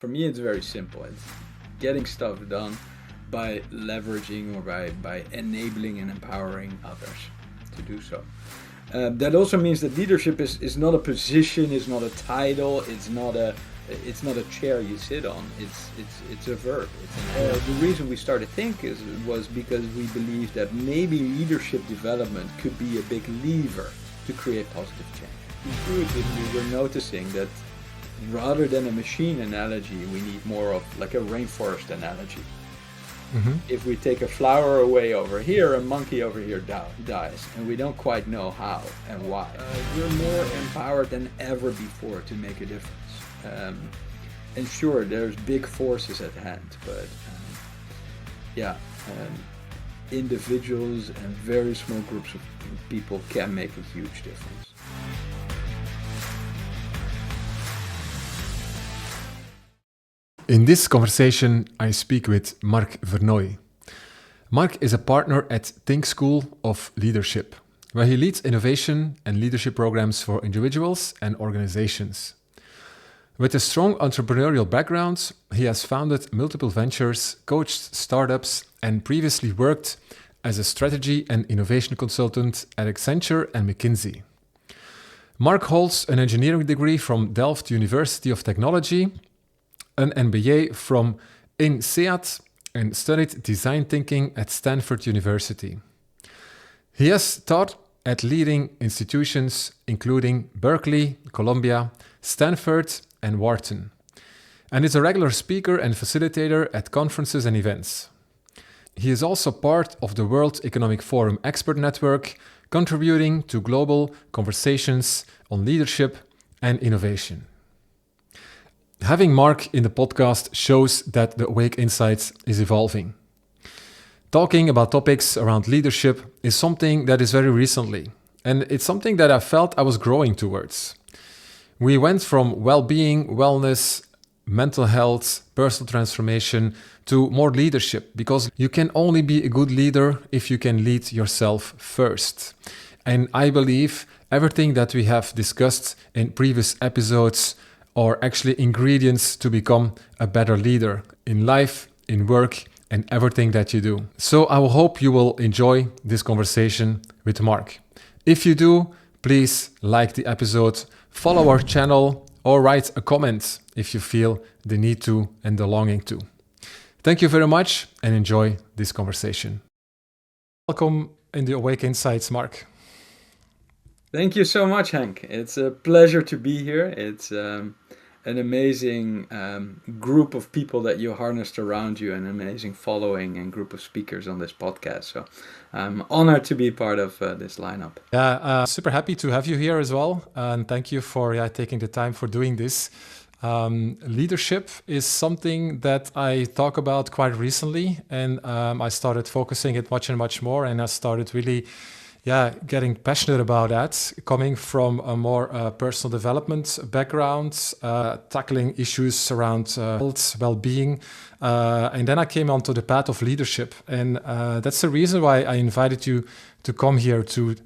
For me, it's very simple. It's getting stuff done by leveraging or by enabling and empowering others to do so. That also means that leadership is not a position, it's not a title, it's not a chair you sit on. It's a verb. The reason we started THNK was because we believed that maybe leadership development could be a big lever to create positive change. Intuitively, we're noticing that rather than a machine analogy, we need more of like a rainforest analogy. Mm-hmm. If we take a flower away over here, a monkey over here dies, and we don't quite know how and why. We're more empowered than ever before to make a difference. And sure, there's big forces at hand, but individuals and very small groups of people can make a huge difference. In this conversation, I speak with Mark Vernooij. Mark is a partner at THNK School of Leadership, where he leads innovation and leadership programs for individuals and organizations. With a strong entrepreneurial background, he has founded multiple ventures, coached startups, and previously worked as a strategy and innovation consultant at Accenture and McKinsey. Mark holds an engineering degree from Delft University of Technology, an MBA from INSEAD, and studied design thinking at Stanford University. He has taught at leading institutions including Berkeley, Columbia, Stanford, and Wharton, and is a regular speaker and facilitator at conferences and events. He is also part of the World Economic Forum Expert Network, contributing to global conversations on leadership and innovation. Having Mark in the podcast shows that the Awake Insights is evolving. Talking about topics around leadership is something that is very recently, and it's something that I felt I was growing towards. We went from well-being, wellness, mental health, personal transformation to more leadership, because you can only be a good leader if you can lead yourself first. And I believe everything that we have discussed in previous episodes are actually ingredients to become a better leader in life, in work, and everything that you do. So I hope you will enjoy this conversation with Mark. If you do, please like the episode, follow our channel, or write a comment if you feel the need to and the longing to. Thank you very much and enjoy this conversation. Welcome in the Awake Insights, Mark. Thank you so much, Henk. It's a pleasure to be here. It's an amazing group of people that you harnessed around you, an amazing following and group of speakers on this podcast. So I'm honored to be part of this lineup. Yeah, super happy to have you here as well. And thank you for taking the time for doing this. Leadership is something that I talk about quite recently, and I started focusing it much and much more, and I started really getting passionate about that, coming from a more personal development background, tackling issues around health, well-being, and then I came onto the path of leadership, and that's the reason why I invited you to come here to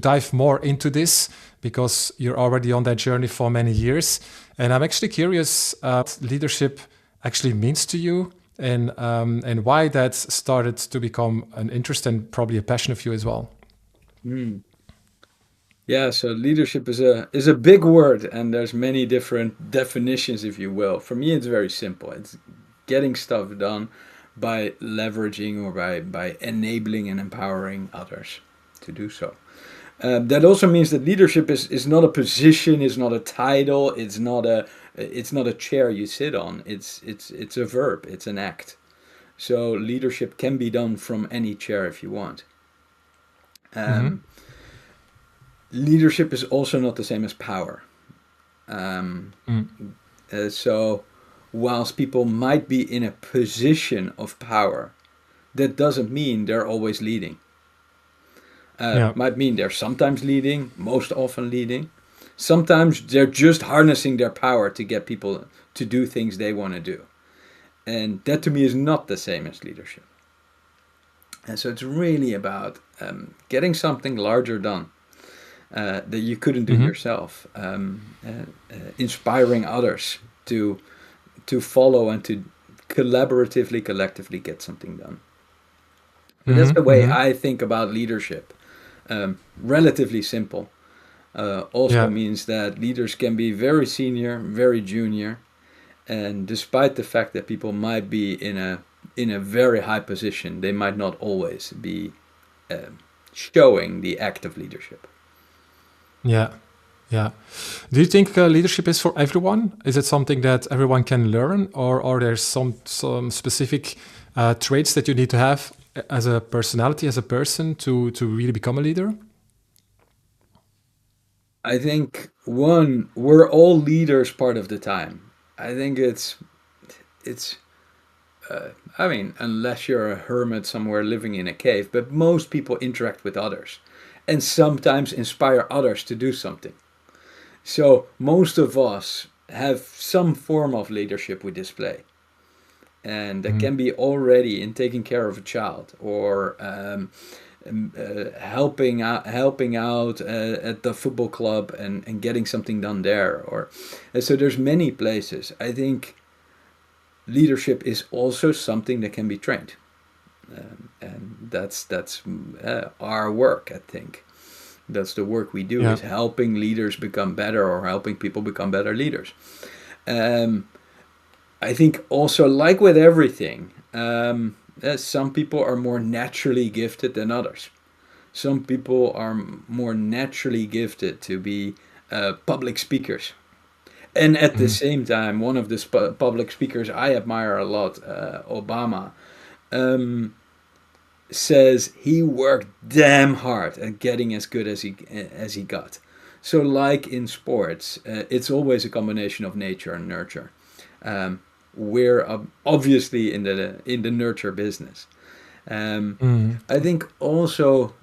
dive more into this, because you're already on that journey for many years, and I'm actually curious what leadership actually means to you. And why that started to become an interest and probably a passion of you as well. Yeah, so leadership is a big word, and there's many different definitions, if you will. For me, it's very simple. It's getting stuff done by leveraging or by enabling and empowering others to do so. That also means that leadership is not a position, it's not a title, it's not a chair you sit on. It's a verb, it's an act. So leadership can be done from any chair if you want. Leadership is also not the same as power. So whilst people might be in a position of power, that doesn't mean they're always leading. Might mean they're sometimes leading, most often leading. Sometimes they're just harnessing their power to get people to do things they want to do. And that to me is not the same as leadership. And so it's really about getting something larger done that you couldn't do yourself. Inspiring others to to follow and to collectively get something done. But that's the way I think about leadership. Relatively simple. Also means that leaders can be very senior, very junior, and despite the fact that people might be in a very high position, they might not always be showing the act of leadership. Yeah. Do you think leadership is for everyone? Is it something that everyone can learn, or are there some specific traits that you need to have as a personality, as a person, to really become a leader? I think we're all leaders part of the time. I think it's I mean, unless you're a hermit somewhere living in a cave, but most people interact with others and sometimes inspire others to do something. So most of us have some form of leadership we display. And that can be already in taking care of a child, or helping out at the football club and getting something done there. And so there's many places. I think leadership is also something that can be trained. And that's our work, I think. That's the work we do, is helping leaders become better, or helping people become better leaders. I think also, like with everything, some people are more naturally gifted than others. Some people are more naturally gifted to be public speakers. And at the same time, one of the public speakers I admire a lot, Obama, says he worked damn hard at getting as good as he got. So like in sports, it's always a combination of nature and nurture. We're obviously in the nurture business. I think also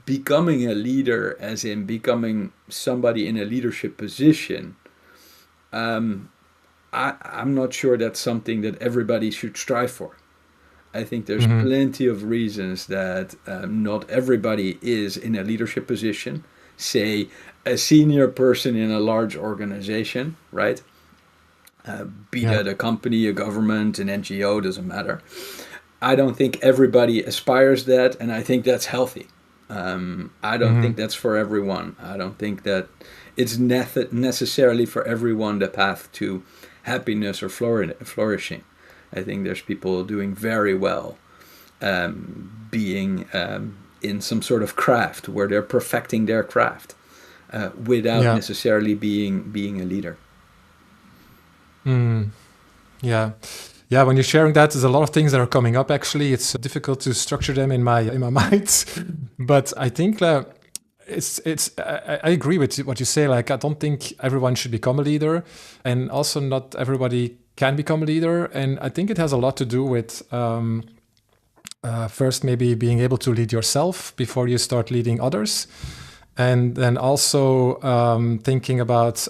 becoming a leader, as in becoming somebody in a leadership position, I'm not sure that's something that everybody should strive for. I think there's plenty of reasons that not everybody is in a leadership position. Say, a senior person in a large organization, right? Be that a company, a government, an NGO, doesn't matter. I don't think everybody aspires that, and I think that's healthy. I don't think that's for everyone. I don't think that it's necessarily for everyone the path to happiness or flourishing. I think there's people doing very well being in some sort of craft where they're perfecting their craft without necessarily being a leader. Yeah, when you're sharing that, there's a lot of things that are coming up. Actually, it's difficult to structure them in my mind, but I think I agree with what you say. Like, I don't think everyone should become a leader, and also not everybody can become a leader. And I think it has a lot to do with first maybe being able to lead yourself before you start leading others, and then also thinking about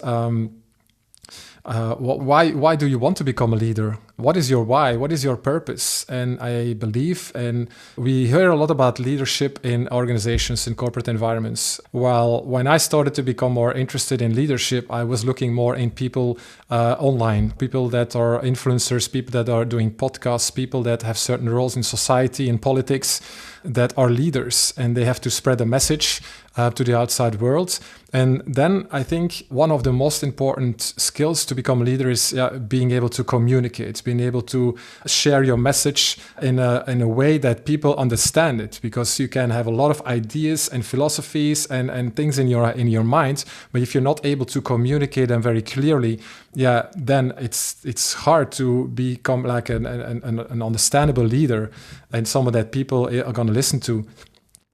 why do you want to become a leader? What is your why? What is your purpose? And I believe, and we hear a lot about leadership in organizations, in corporate environments. While when I started to become more interested in leadership, I was looking more in people online, people that are influencers, people that are doing podcasts, people that have certain roles in society, in politics, that are leaders, and they have to spread a message to the outside world. And then I think one of the most important skills to become a leader is being able to communicate, being able to share your message in a way that people understand it, because you can have a lot of ideas and philosophies and things in your mind, but if you're not able to communicate them very clearly, then it's hard to become like an understandable leader and someone that people are going to listen to.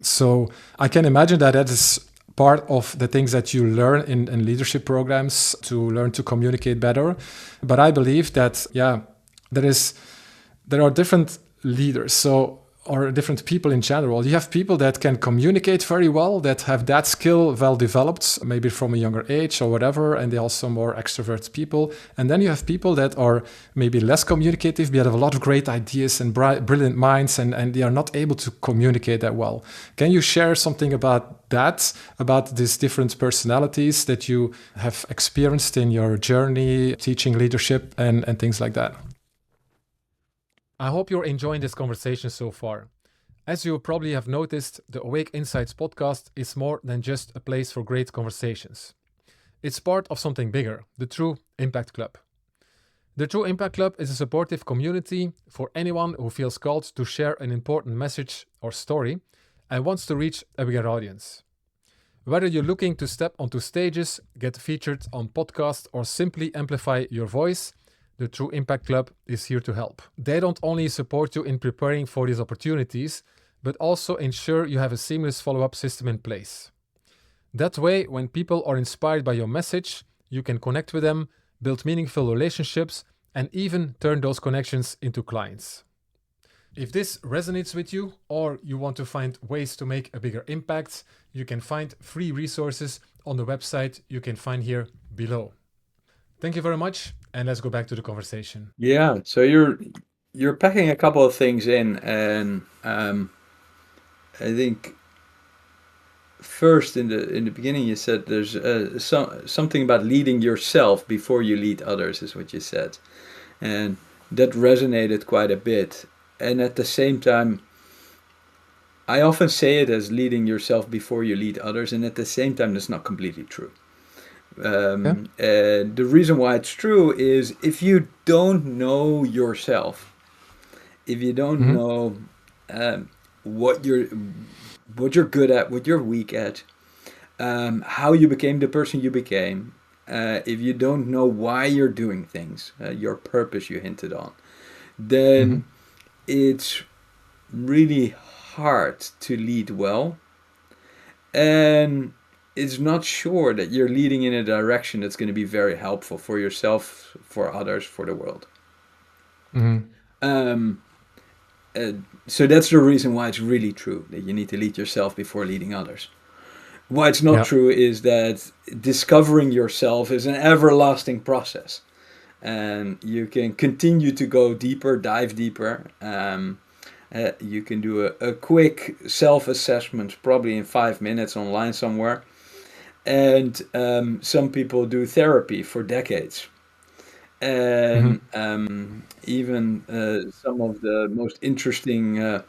So I can imagine that is part of the things that you learn in leadership programs, to learn to communicate better. But I believe that there are different leaders. So or different people in general. You have people that can communicate very well, that have that skill well developed, maybe from a younger age or whatever, and they're also more extrovert people. And then you have people that are maybe less communicative, but have a lot of great ideas and brilliant minds, and they are not able to communicate that well. Can you share something about that, about these different personalities that you have experienced in your journey, teaching leadership and things like that? I hope you're enjoying this conversation so far. As you probably have noticed, the Awake Insights podcast is more than just a place for great conversations. It's part of something bigger, the True Impact Club. The True Impact Club is a supportive community for anyone who feels called to share an important message or story and wants to reach a bigger audience. Whether you're looking to step onto stages, get featured on podcasts, or simply amplify your voice, the True Impact Club is here to help. They don't only support you in preparing for these opportunities, but also ensure you have a seamless follow-up system in place. That way, when people are inspired by your message, you can connect with them, build meaningful relationships, and even turn those connections into clients. If this resonates with you, or you want to find ways to make a bigger impact, you can find free resources on the website you can find here below. Thank you very much, and let's go back to the conversation. Yeah, so you're packing a couple of things in, and I think first in the beginning you said there's something about leading yourself before you lead others, is what you said, and that resonated quite a bit. And at the same time, I often say it as leading yourself before you lead others, and at the same time that's not completely true. And the reason why it's true is if you don't know yourself, if you don't know what you're good at, what you're weak at, how you became the person you became, if you don't know why you're doing things, your purpose you hinted on, then it's really hard to lead well, and it's not sure that you're leading in a direction that's going to be very helpful for yourself, for others, for the world. So that's the reason why it's really true that you need to lead yourself before leading others. Why it's not true is that discovering yourself is an everlasting process, and you can continue to go deeper, dive deeper. You can do a quick self-assessment, probably in 5 minutes online somewhere. And some people do therapy for decades. And even some of the most interesting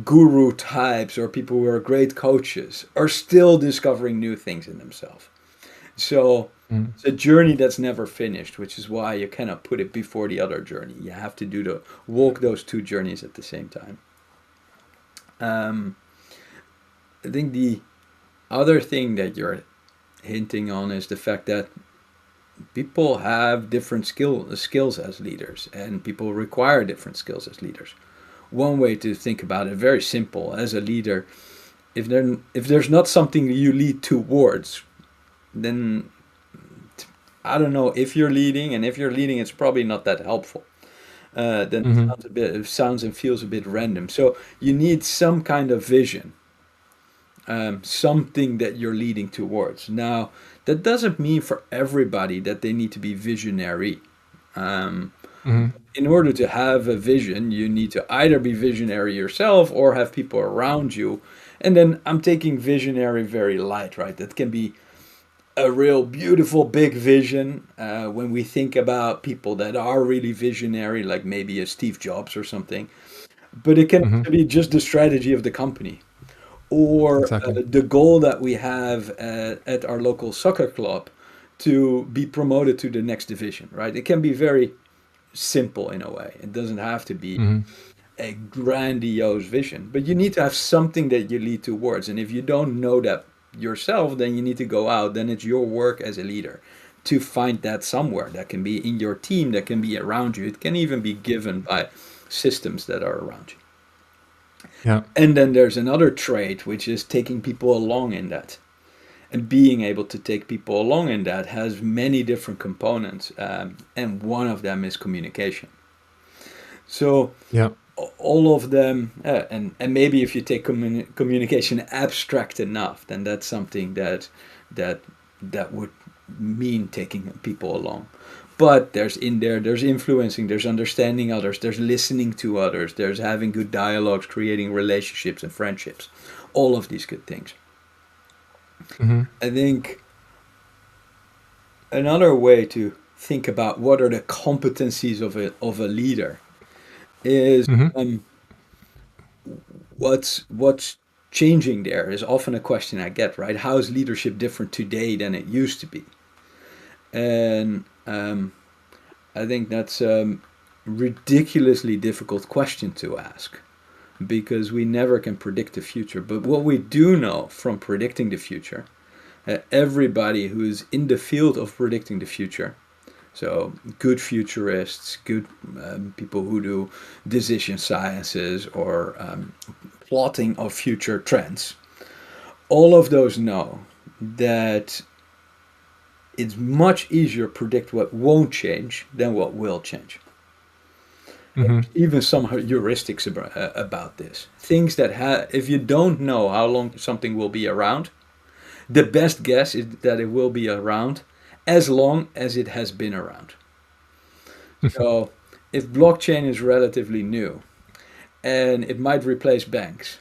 guru types or people who are great coaches are still discovering new things in themselves. So it's a journey that's never finished, which is why you cannot put it before the other journey. You have to walk those two journeys at the same time. I think the other thing that you're hinting on is the fact that people have different skills as leaders, and people require different skills as leaders. One way to think about it, very simple, as a leader, if there's not something you lead towards, then I don't know if you're leading, and if you're leading, it's probably not that helpful. Then it sounds and feels a bit random. So you need some kind of vision, something that you're leading towards. Now, that doesn't mean for everybody that they need to be visionary. In order to have a vision, you need to either be visionary yourself or have people around you. And then I'm taking visionary very light, right? That can be a real beautiful big vision when we think about people that are really visionary, like maybe a Steve Jobs or something. But it can be just the strategy of the company, or the goal that we have at our local soccer club to be promoted to the next division, right? It can be very simple in a way. It doesn't have to be a grandiose vision, but you need to have something that you lead towards. And if you don't know that yourself, then you need to go out. Then it's your work as a leader to find that somewhere. That can be in your team, that can be around you. It can even be given by systems that are around you. Yeah. And then there's another trait, which is taking people along in that. And being able to take people along in that has many different components. And one of them is communication. So all of them, and maybe if you take communication abstract enough, then that's something that that would mean taking people along. But there's influencing, there's understanding others, there's listening to others, there's having good dialogues, creating relationships and friendships, all of these good things. Hmm. I think another way to think about what are the competencies of a leader is, Hmm. what's changing there is often a question I get, right? How is leadership different today than it used to be? And I think that's a ridiculously difficult question to ask because we never can predict the future. But what we do know from predicting the future, everybody who is in the field of predicting the future, so good futurists, good people who do decision sciences or plotting of future trends, all of those know that it's much easier to predict what won't change than what will change. Hmm. Even some heuristics about this. Things that if you don't know how long something will be around, the best guess is that it will be around as long as it has been around. So if blockchain is relatively new and it might replace banks,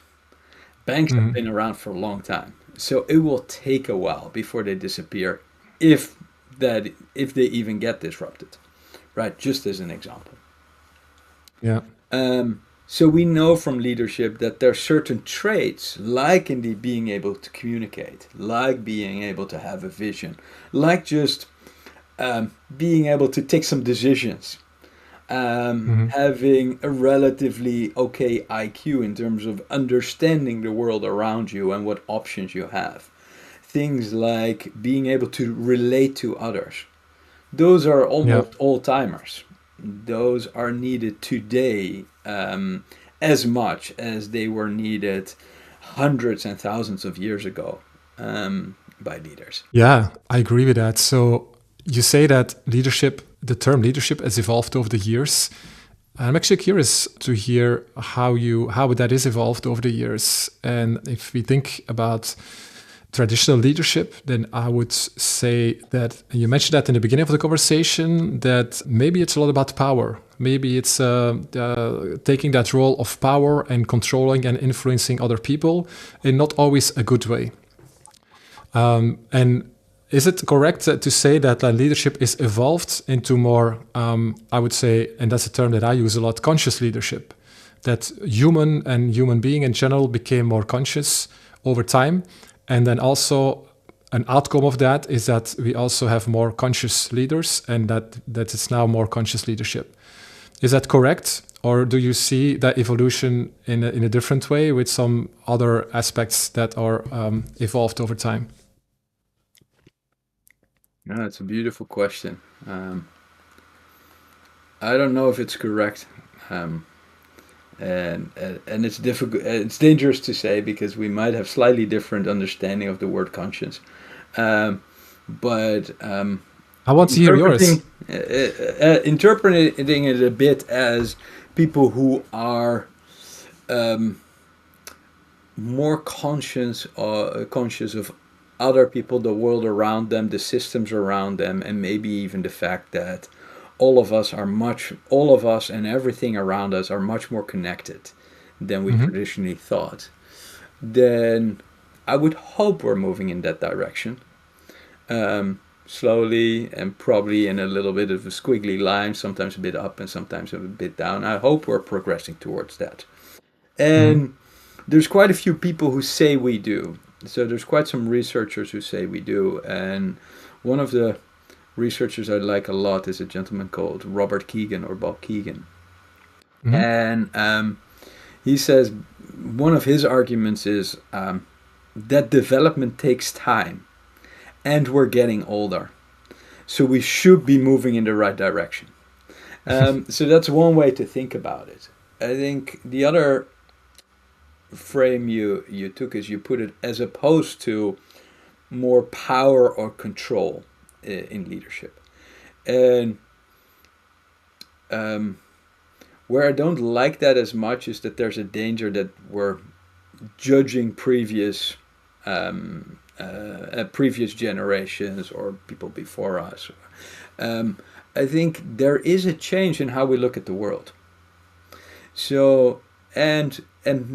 banks have Hmm. been around for a long time. So it will take a while before they disappear if if they even get disrupted. Right? Just as an example. Yeah. So we know from leadership that there are certain traits, like indeed being able to communicate, like being able to have a vision, like just being able to take some decisions, Hmm. having a relatively okay IQ in terms of understanding the world around you and what options you have. Things like being able to relate to others. Those are Yeah. almost all timers. Those are needed today as much as they were needed hundreds and thousands of years ago by leaders. Yeah, I agree with that. So you say that leadership, the term leadership has evolved over the years. I'm actually curious to hear how that is evolved over the years. And if we think about traditional leadership, then I would say that you mentioned that in the beginning of the conversation that maybe it's a lot about power. Maybe it's taking that role of power and controlling and influencing other people in not always a good way. And is it correct to say that leadership is evolved into more, I would say, and that's a term that I use a lot, conscious leadership? That human being in general became more conscious over time. And then also an outcome of that is that we also have more conscious leaders and that it's now more conscious leadership. Is that correct? Or do you see that evolution in a different way with some other aspects that are evolved over time? No, it's a beautiful question. I don't know if it's correct. Um, and it's difficult. It's dangerous to say because we might have slightly different understanding of the word conscience. But I want to hear yours. interpreting interpreting it a bit as people who are more conscious of other people, the world around them, the systems around them, and maybe even the fact that all of us and everything around us are much more connected than we Hmm. traditionally thought. Then I would hope we're moving in that direction. Slowly and probably in a little bit of a squiggly line, sometimes a bit up and sometimes a bit down. I hope we're progressing towards that. Hmm. And there's quite a few people who say we do. So there's quite some researchers who say we do. And one of the researchers I like a lot is a gentleman called Robert Keegan or Bob Keegan. Hmm. And he says one of his arguments is that development takes time and we're getting older. So we should be moving in the right direction. So that's one way to think about it. I think the other frame you took is you put it as opposed to more power or control in leadership. And Where I don't like that as much is that there's a danger that we're judging previous generations or people before us. Um, I think there is a change in how we look at the world. So, and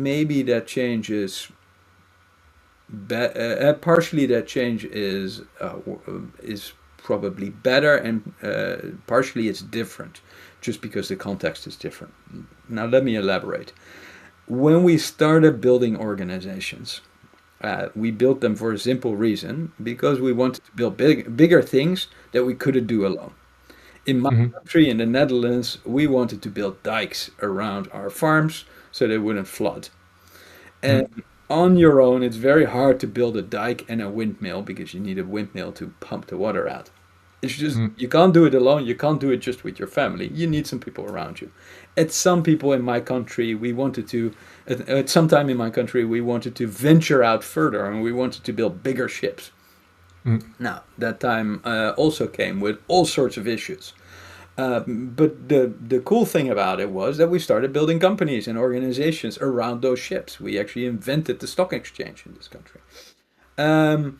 maybe that change is partially that change is probably better, and partially it's different, just because the context is different. Now, let me elaborate. When we started building organizations, we built them for a simple reason, because we wanted to build bigger things that we couldn't do alone. In my Mm-hmm. country, in the Netherlands, we wanted to build dikes around our farms so they wouldn't flood. And on your own, it's very hard to build a dike and a windmill, because you need a windmill to pump the water out. It's just, Mm-hmm. you can't do it alone. You can't do it just with your family. You need some people around you. At some people in my country, at some time in my country, we wanted to venture out further, and we wanted to build bigger ships. Now, that time also came with all sorts of issues. But the cool thing about it was that we started building companies and organizations around those ships. We actually invented the stock exchange in this country. Um,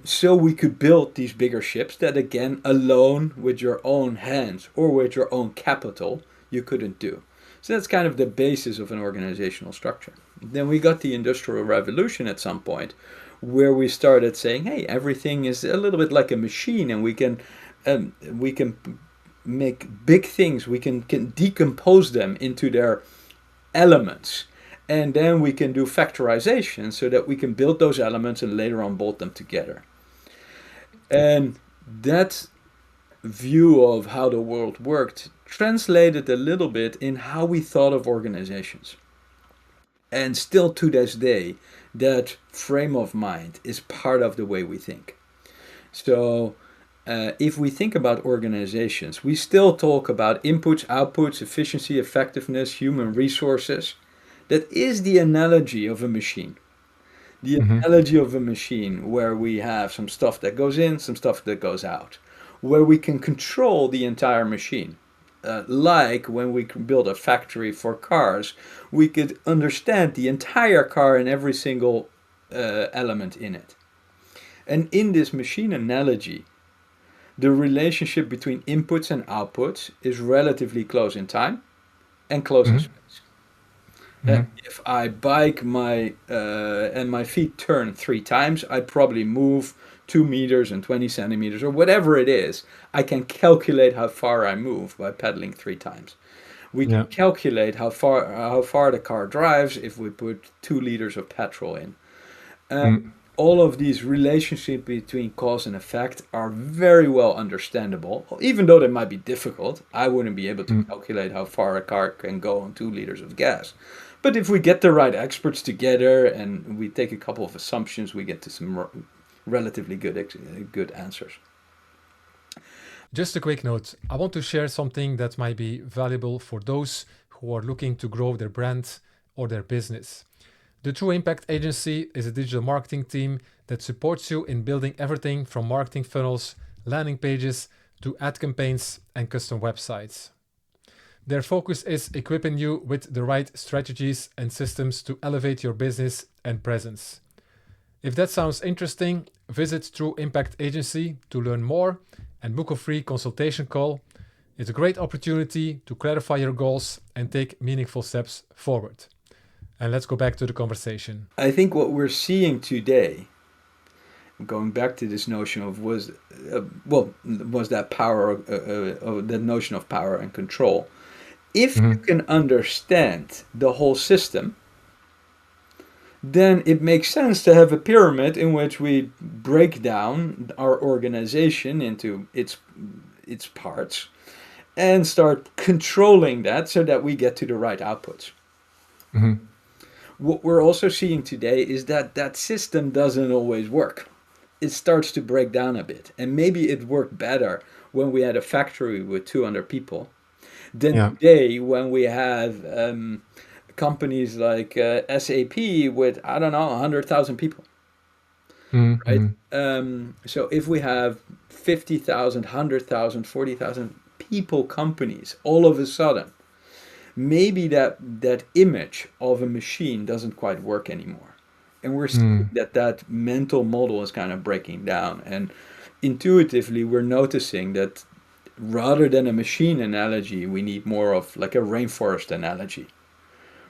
so we could build these bigger ships that, again, alone with your own hands or with your own capital, you couldn't do. So that's kind of the basis of an organizational structure. Then we got the Industrial Revolution at some point, where we started saying, hey, everything is a little bit like a machine, and we can make big things. We can decompose them into their elements. And then we can do factorization so that we can build those elements and later on bolt them together. And that view of how the world worked translated a little bit in how we thought of organizations. And still to this day, that frame of mind is part of the way we think. So if we think about organizations, we still talk about inputs, outputs, efficiency, effectiveness, human resources. That is the analogy of a machine. The Mm-hmm. analogy of a machine where we have some stuff that goes in, some stuff that goes out, where we can control the entire machine. Like when we build a factory for cars, we could understand the entire car and every single element in it. And in this machine analogy, the relationship between inputs and outputs is relatively close in time and close in Mm-hmm. space. Mm-hmm. If I bike and my feet turn 3 times, I probably move 2 meters and 20 centimeters or whatever it is. I can calculate how far I move by pedaling 3 times. We can Yeah. calculate how far the car drives if we put 2 liters of petrol in. Mm. All of these relationships between cause and effect are very well understandable, even though they might be difficult. I wouldn't be able to calculate how far a car can go on 2 liters of gas. But if we get the right experts together and we take a couple of assumptions, we get to some relatively good answers. Just a quick note. I want to share something that might be valuable for those who are looking to grow their brand or their business. The True Impact Agency is a digital marketing team that supports you in building everything from marketing funnels, landing pages, to ad campaigns and custom websites. Their focus is equipping you with the right strategies and systems to elevate your business and presence. If that sounds interesting, visit True Impact Agency to learn more and book a free consultation call. It's a great opportunity to clarify your goals and take meaningful steps forward. And let's go back to the conversation. I think what we're seeing today, going back to this notion of was that power, that notion of power and control. If you can understand the whole system, then it makes sense to have a pyramid in which we break down our organization into its parts and start controlling that so that we get to the right outputs. Mm-hmm. What we're also seeing today is that system doesn't always work. It starts to break down a bit. And maybe it worked better when we had a factory with 200 people than today when we have companies like SAP with, I don't know, 100,000 people. Mm-hmm. Right? So if we have 50,000, 100,000, 40,000 people companies all of a sudden, maybe that image of a machine doesn't quite work anymore. And we're seeing that mental model is kind of breaking down. And intuitively, we're noticing that rather than a machine analogy, we need more of like a rainforest analogy.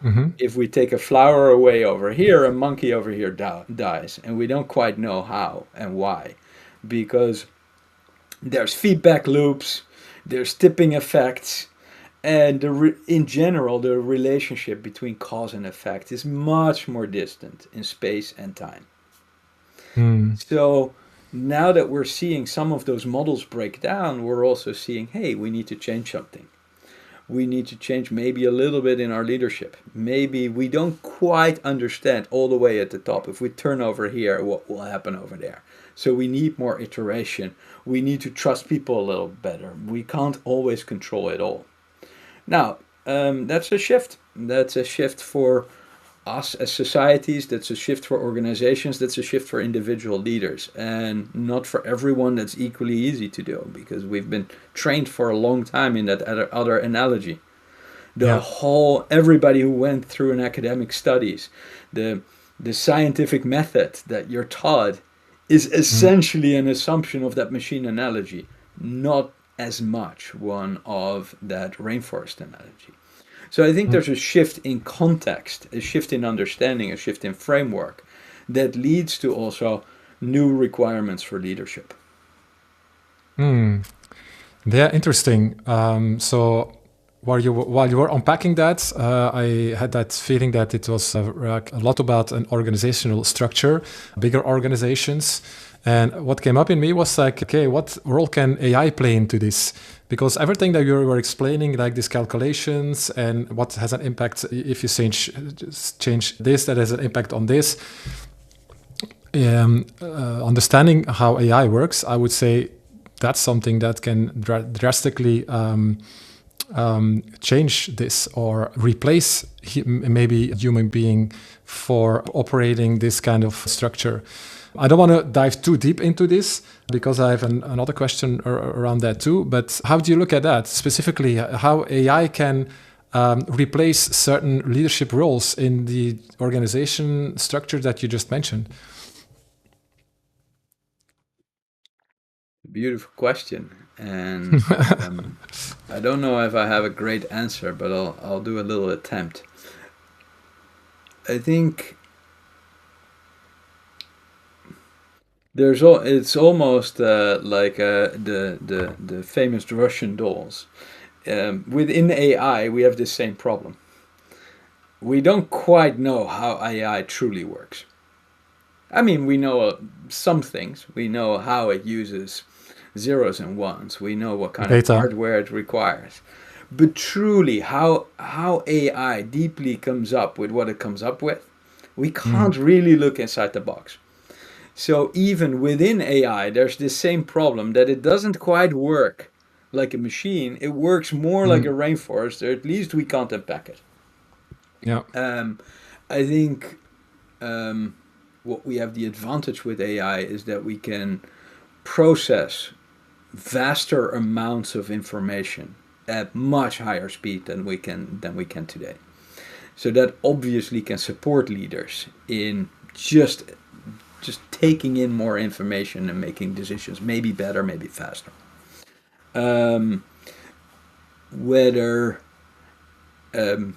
Mm-hmm. If we take a flower away over here, a monkey over here dies, and we don't quite know how and why, because there's feedback loops, there's tipping effects, and in general, the relationship between cause and effect is much more distant in space and time. Mm. So now that we're seeing some of those models break down, we're also seeing, hey, we need to change something. We need to change maybe a little bit in our leadership. Maybe we don't quite understand all the way at the top. If we turn over here, what will happen over there? So we need more iteration. We need to trust people a little better. We can't always control it all. Now, that's a shift. That's a shift for us as societies. That's a shift for organizations. That's a shift for individual leaders. And not for everyone that's equally easy to do, because we've been trained for a long time in that other analogy. The Yeah. whole, everybody who went through an academic studies, the scientific method that you're taught is Mm. essentially an assumption of that machine analogy, not as much one of that rainforest analogy. So I think Mm. there's a shift in context, a shift in understanding, a shift in framework that leads to also new requirements for leadership. Mm. Yeah, interesting. So while you were unpacking that, I had that feeling that it was like a lot about an organizational structure, bigger organizations. And what came up in me was like, okay, what role can AI play into this? Because everything that you were explaining, like these calculations and what has an impact if you change this, that has an impact on this. Understanding how AI works, I would say that's something that can drastically change this or replace maybe a human being for operating this kind of structure. I don't want to dive too deep into this because I have another question around that too. But how do you look at that specifically? How AI can replace certain leadership roles in the organization structure that you just mentioned? Beautiful question. And I don't know if I have a great answer, but I'll do a little attempt. I think it's almost like the famous Russian dolls. Within AI, we have the same problem. We don't quite know how AI truly works. I mean, we know some things. We know how it uses zeros and ones. We know what kind of Data. hardware it requires. But truly, how AI deeply comes up with what it comes up with, we Mm. can't really look inside the box. So even within AI, there's this same problem that it doesn't quite work like a machine. It works more like a Mm. rainforest, or at least we can't unpack it. Yeah. Um, I think what we have the advantage with AI is that we can process vaster amounts of information at much higher speed than we can today. So that obviously can support leaders in just taking in more information and making decisions, maybe better, maybe faster. Um, whether um,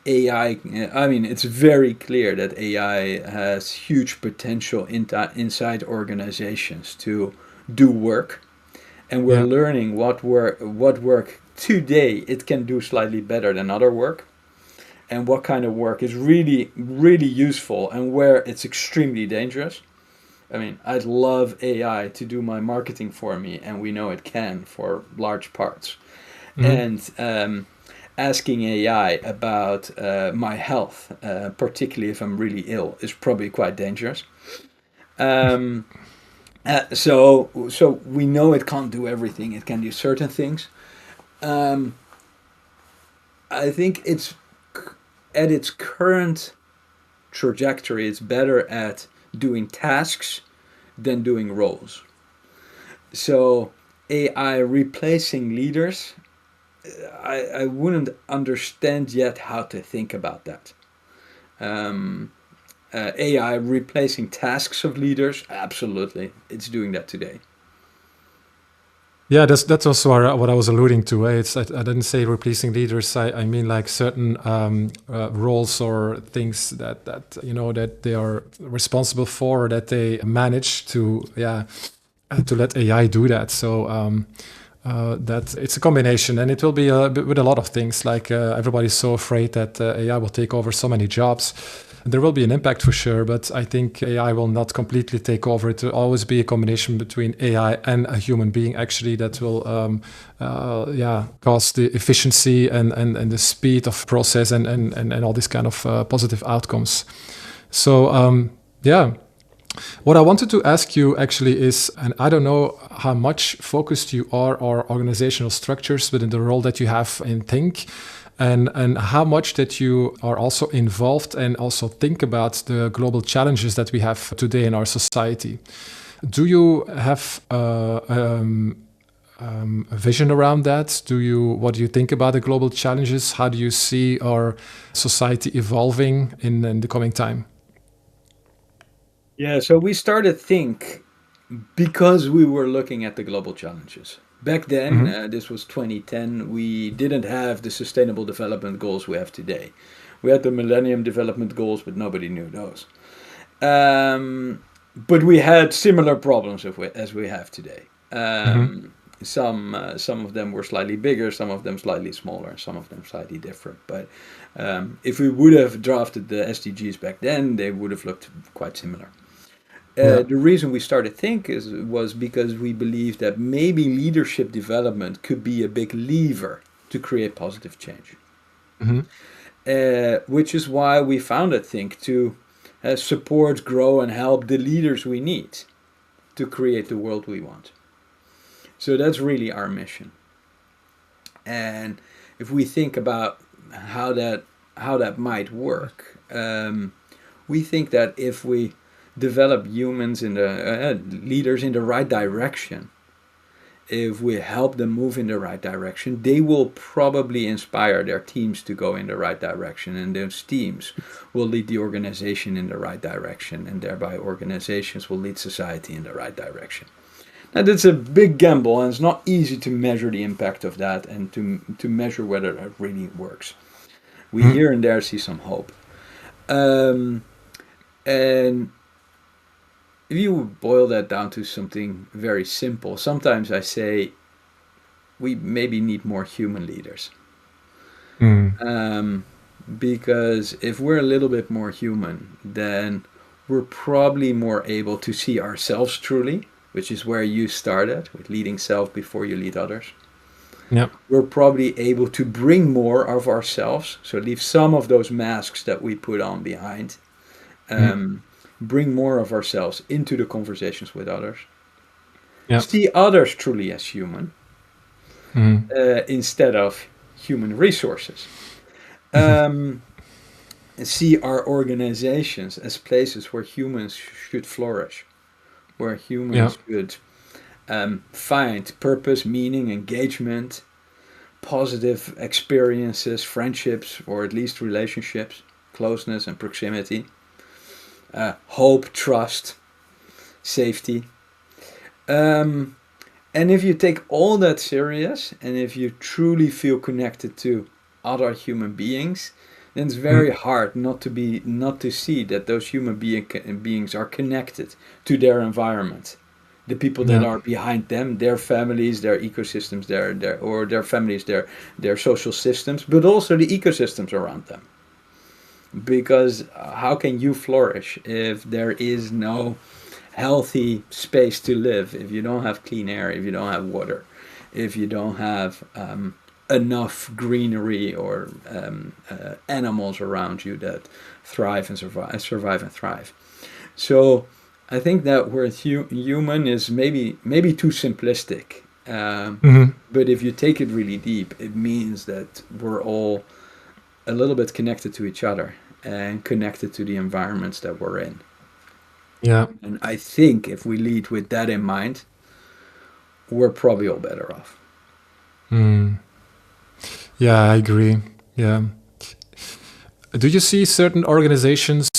AI, I mean, it's very clear that AI has huge potential inside organizations to do work, and we're Yeah. learning what work today it can do slightly better than other work, and what kind of work is really really useful and where it's extremely dangerous. I mean, I'd love AI to do my marketing for me, and we know it can for large parts. Mm. And asking AI about my health, particularly if I'm really ill, is probably quite dangerous. Um, so we know it can't do everything. It can do certain things. Um, I think at its current trajectory, it's better at doing tasks than doing roles. So AI replacing leaders, I wouldn't understand yet how to think about that. Um, AI replacing tasks of leaders, absolutely, it's doing that today. Yeah, that's also what I was alluding to. I didn't say replacing leaders. I mean like certain roles or things that that they are responsible for, or that they manage to to let AI do that. So that it's a combination, and it will be with a lot of things. Like everybody's so afraid that AI will take over so many jobs. There will be an impact for sure, but I think AI will not completely take over. It will always be a combination between AI and a human being, actually, that will cause the efficiency and the speed of process and all these kind of positive outcomes. So yeah. What I wanted to ask you actually is, and I don't know how much focused you are on organizational structures within the role that you have in THNK, and how much that you are also involved and also think about the global challenges that we have today in our society. Do you have a vision around that? What do you think about the global challenges? How do you see our society evolving in the coming time? Yeah, so we started THNK because we were looking at the global challenges. Back then, Hmm. this was 2010, we didn't have the sustainable development goals we have today. We had the Millennium Development Goals, but nobody knew those. But we had similar problems as we have today. Hmm. Some of them were slightly bigger, some of them slightly smaller, some of them slightly different. But if we would have drafted the SDGs back then, they would have looked quite similar. Yeah. The reason we started THNK was because we believed that maybe leadership development could be a big lever to create positive change. Hmm. Which is why we founded THNK to support, grow, and help the leaders we need to create the world we want. So that's really our mission. And if we think about how that might work, we think that if we develop humans in the leaders in the right direction, if we help them move in the right direction, they will probably inspire their teams to go in the right direction, and those teams will lead the organization in the right direction, and thereby organizations will lead society in the right direction. Now that's a big gamble, and it's not easy to measure the impact of that and to measure whether that really works. We here and there see some hope. Um, and if you boil that down to something very simple, sometimes I say we maybe need more human leaders. Mm. Um, because if we're a little bit more human, then we're probably more able to see ourselves truly, which is where you started with leading self before you lead others. Yeah. We're probably able to bring more of ourselves, so leave some of those masks that we put on behind, Mm. bring more of ourselves into the conversations with others, Yeah. see others truly as human Mm. instead of human resources. Um, See our organizations as places where humans should flourish, where Yeah. humans should find purpose, meaning, engagement, positive experiences, friendships, or at least relationships, closeness and proximity, hope, trust, safety. Um, and if you take all that serious, and if you truly feel connected to other human beings, then it's Mm. very hard not to see that those beings are connected to their environment, the people that Yeah. are behind them, their families, their ecosystems, their families, their social systems, but also the ecosystems around them. Because how can you flourish if there is no healthy space to live, if you don't have clean air, if you don't have water, if you don't have enough greenery or animals around you that thrive and survive and thrive. So I think that word human is maybe too simplistic. Hmm. But if you take it really deep, it means that we're all a little bit connected to each other and connected to the environments that we're in. Yeah. And I think if we lead with that in mind, we're probably all better off. Mm. Yeah, I agree. Yeah. Do you see certain organizations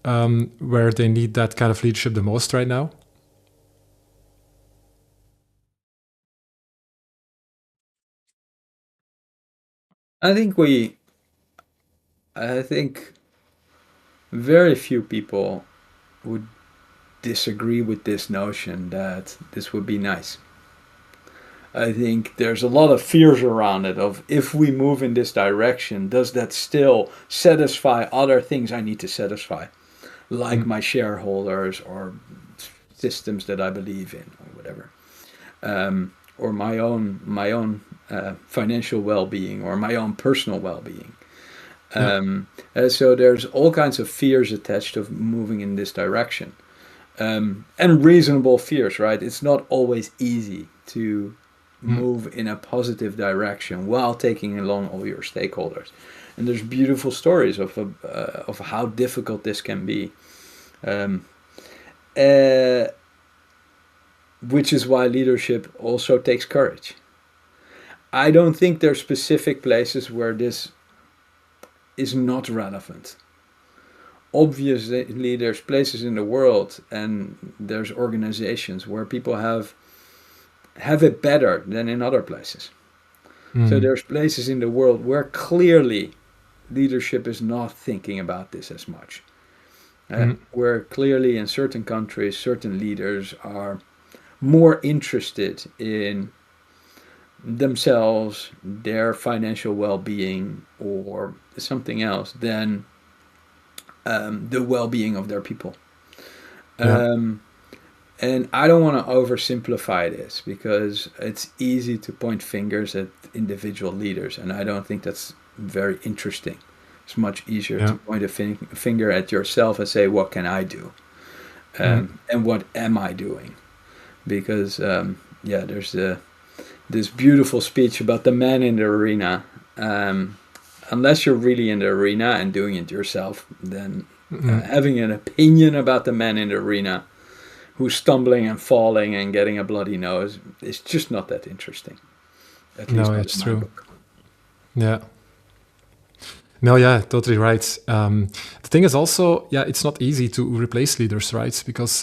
where they need that kind of leadership the most right now? I think I think very few people would disagree with this notion that this would be nice. I think there's a lot of fears around it of if we move in this direction, does that still satisfy other things I need to satisfy, like Mm. my shareholders or systems that I believe in or whatever, or my own financial well-being or my own personal well-being. Yeah. So there's all kinds of fears attached to moving in this direction, and reasonable fears, right? It's not always easy to Mm. move in a positive direction while taking along all your stakeholders. And there's beautiful stories of how difficult this can be, um, uh, which is why leadership also takes courage. I don't think there's specific places where this is not relevant. Obviously, there's places in the world and there's organizations where people have it better than in other places. So Mm. there's places in the world where clearly leadership is not thinking about this as much. Mm. Where clearly in certain countries, certain leaders are more interested in themselves, their financial well-being, or something else than the well-being of their people. Yeah. Um, and I don't want to oversimplify this because it's easy to point fingers at individual leaders, and I don't think that's very interesting. It's much easier to Yeah. point a finger at yourself and say, "What can I do?" Mm. And what am I doing? Because yeah, there's this beautiful speech about the man in the arena. Unless you're really in the arena and doing it yourself, then Mm. having an opinion about the man in the arena who's stumbling and falling and getting a bloody nose is just not that interesting. At No, least not it's in my true. book. Yeah. No, yeah, totally right. The thing is also, yeah, it's not easy to replace leaders, right? Because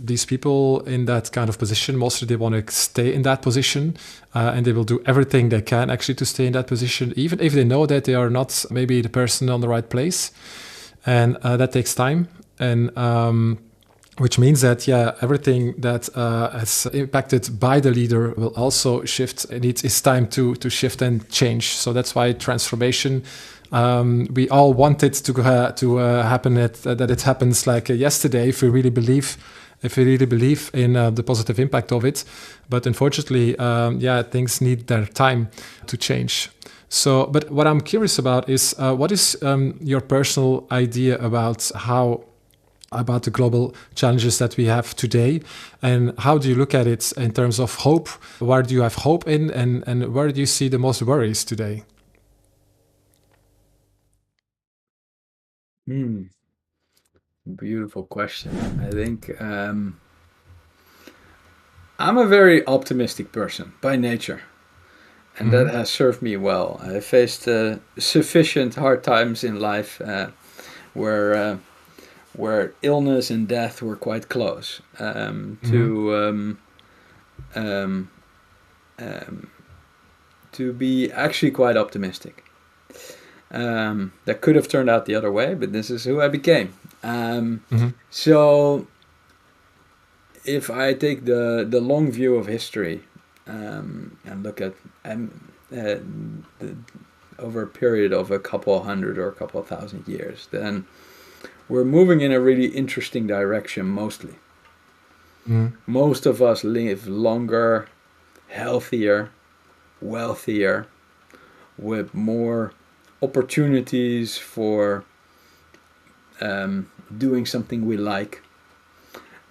these people in that kind of position, mostly they want to stay in that position, and they will do everything they can actually to stay in that position, even if they know that they are not maybe the person on the right place, and that takes time. And which means that yeah, everything that is impacted by the leader will also shift, and it's time to shift and change. So that's why transformation. We all want it to happen that it happens like yesterday if we really believe in the positive impact of it. But unfortunately, yeah, things need their time to change. So, but what I'm curious about is what is your personal idea about the global challenges that we have today, and how do you look at it in terms of hope? Where do you have hope in, and where do you see the most worries today? Hmm. Beautiful question. I think I'm a very optimistic person by nature, and that Mm-hmm. has served me well. I faced sufficient hard times in life where illness and death were quite close Mm-hmm. um, um, to be actually quite optimistic. That could have turned out the other way, but this is who I became. Mm-hmm. So if I take the long view of history and look at the, over a period of a couple hundred or a couple thousand years, then we're moving in a really interesting direction mostly. Mm-hmm. Most of us live longer, healthier, wealthier, with more opportunities for doing something we like,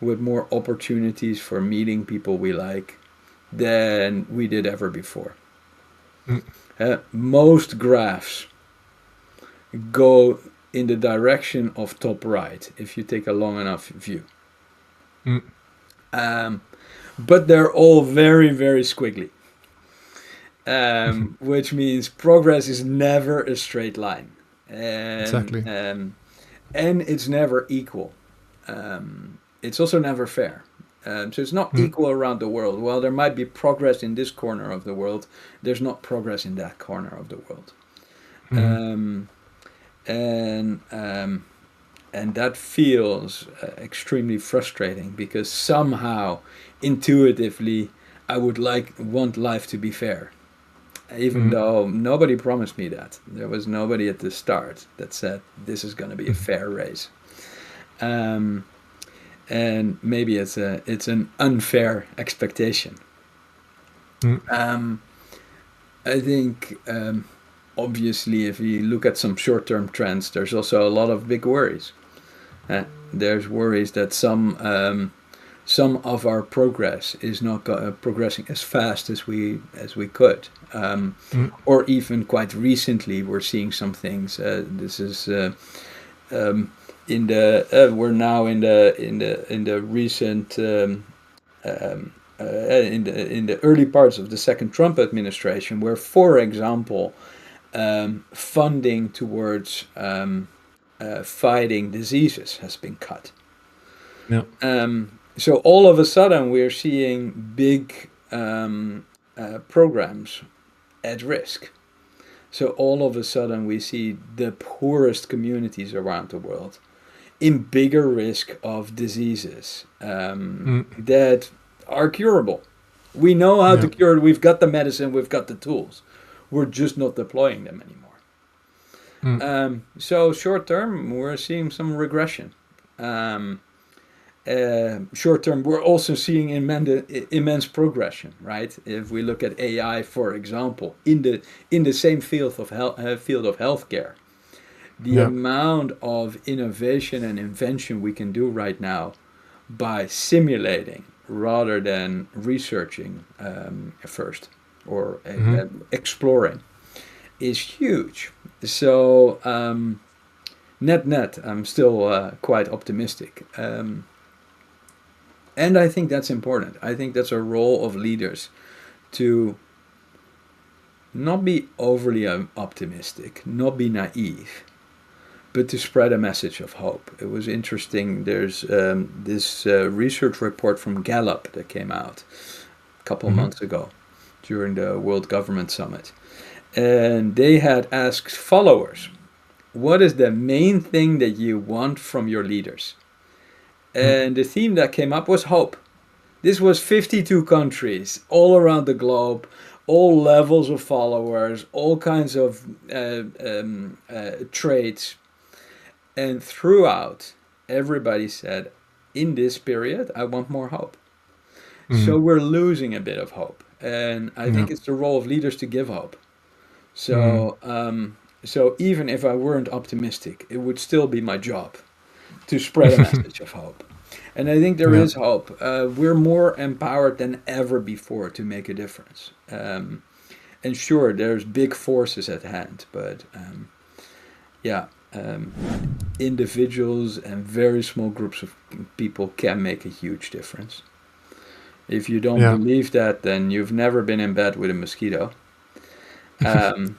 with more opportunities for meeting people we like than we did ever before. Most graphs go in the direction of top right if you take a long enough view. Mm-hmm. Um, but they're all very, very squiggly. which means progress is never a straight line, and Exactly. and it's never equal. It's also never fair. So it's not Mm, equal around the world. While there might be progress in this corner of the world, there's not progress in that corner of the world. mhm. Um, and and that feels extremely frustrating because somehow, intuitively, I would want life to be fair, even Mhm. though nobody promised me that. There was nobody at the start that said this is going to be a Mhm. fair race. Um, and maybe it's an unfair expectation. Mm, Um, I think obviously if you look at some short-term trends, there's also a lot of big worries. There's worries that some of our progress is not progressing as fast as we could, mm, or even quite recently we're seeing some things. This is um, in the we're now in the recent in the early parts of the second Trump administration, where, for example, funding towards fighting diseases has been cut. yeah. So all of a sudden, we're seeing big programs at risk. So all of a sudden, we see the poorest communities around the world in bigger risk of diseases Mm, that are curable. We know how to yeah. cure it. We've got the medicine. We've got the tools. We're just not deploying them anymore. Mm, So short term, we're seeing some regression. Um, Short term, we're also seeing immense progression, right? If we look at AI, for example, in the same field of healthcare, the yeah. amount of innovation and invention we can do right now by simulating rather than researching first or Mhm. exploring is huge. So net, I'm still quite optimistic. And I think that's important. I think that's a role of leaders to not be overly optimistic, not be naive, but to spread a message of hope. It was interesting. There's this research report from Gallup that came out a couple of Mhm. months ago during the World Government Summit. And they had asked followers, what is the main thing that you want from your leaders? Mm, And the theme that came up was hope. This was 52 countries all around the globe, all levels of followers, all kinds of traits. And throughout, everybody said, in this period, I want more hope. So mhm. we're losing a bit of hope. And I Yeah. think it's the role of leaders to give hope. Mm, So, so even if I weren't optimistic, it would still be my job to spread a message of hope. And I think there yeah. is hope. We're more empowered than ever before to make a difference. And sure, there's big forces at hand, but yeah, um, individuals and very small groups of people can make a huge difference. If you don't Yeah. believe that, then you've never been in bed with a mosquito. Um,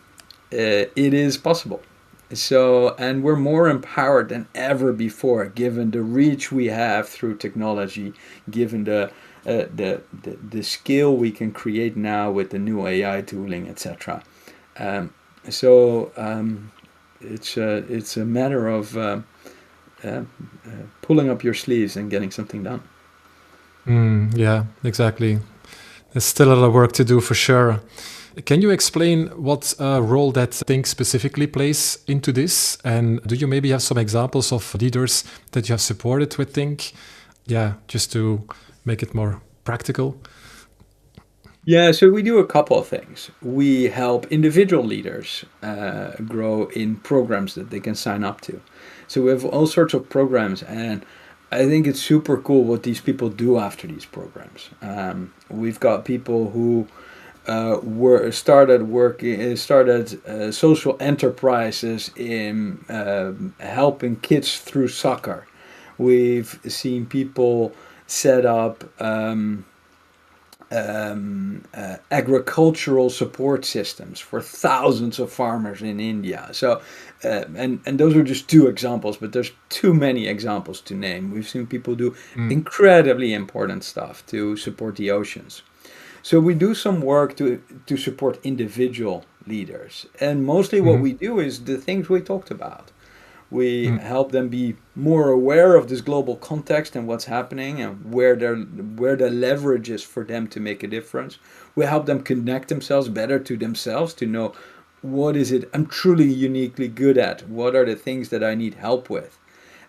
it is possible. So, and we're more empowered than ever before, given the reach we have through technology, given the skill we can create now with the new AI tooling, etc. Um, so it's a matter of pulling up your sleeves and getting something done. Yeah, exactly. There's still a lot of work to do for sure. Can you explain what role that Think specifically plays into this? And do you maybe have some examples of leaders that you have supported with Think? Yeah, just to make it more practical. Yeah, so we do a couple of things. We help individual leaders grow in programs that they can sign up to. So we have all sorts of programs, and I think it's super cool what these people do after these programs. We've got people who started social enterprises in helping kids through soccer. We've seen people set up agricultural support systems for thousands of farmers in India. So, and those are just two examples, but there's too many examples to name. We've seen people do incredibly important stuff to support the oceans. So we do some work to support individual leaders, and mostly what we do is the things we talked about. We help them be more aware of this global context and what's happening and where the leverage is for them to make a difference. We help them connect themselves better to themselves to know what is it I'm truly uniquely good at? What are the things that I need help with?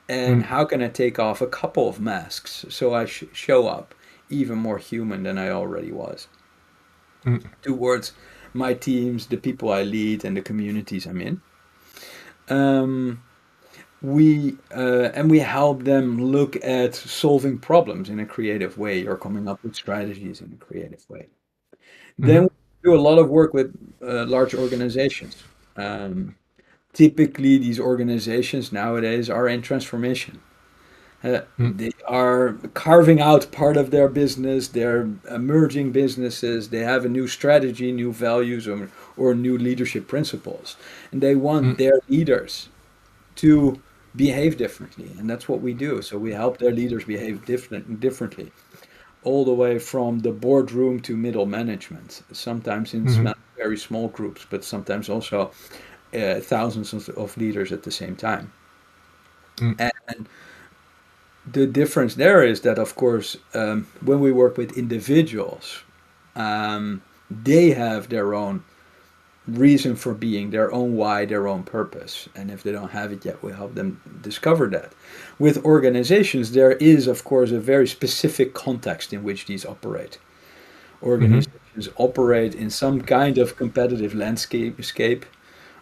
And how can I take off a couple of masks so I show up even more human than I already was towards my teams, the people I lead, and the communities I'm in. We help them look at solving problems in a creative way or coming up with strategies in a creative way. Then we do a lot of work with large organizations. Typically, these organizations nowadays are in transformation. They are carving out part of their business, they're emerging businesses, they have a new strategy, new values, or new leadership principles. And they want their leaders to behave differently. And that's what we do. So we help their leaders behave differently, all the way from the boardroom to middle management, sometimes in very small groups, but sometimes also thousands of leaders at the same time. And the difference there is that, of course, when we work with individuals, they have their own reason for being, their own why, their own purpose. And if they don't have it yet, we help them discover that. With organizations, there is, of course, a very specific context in which these operate. Organizations operate in some kind of competitive landscape,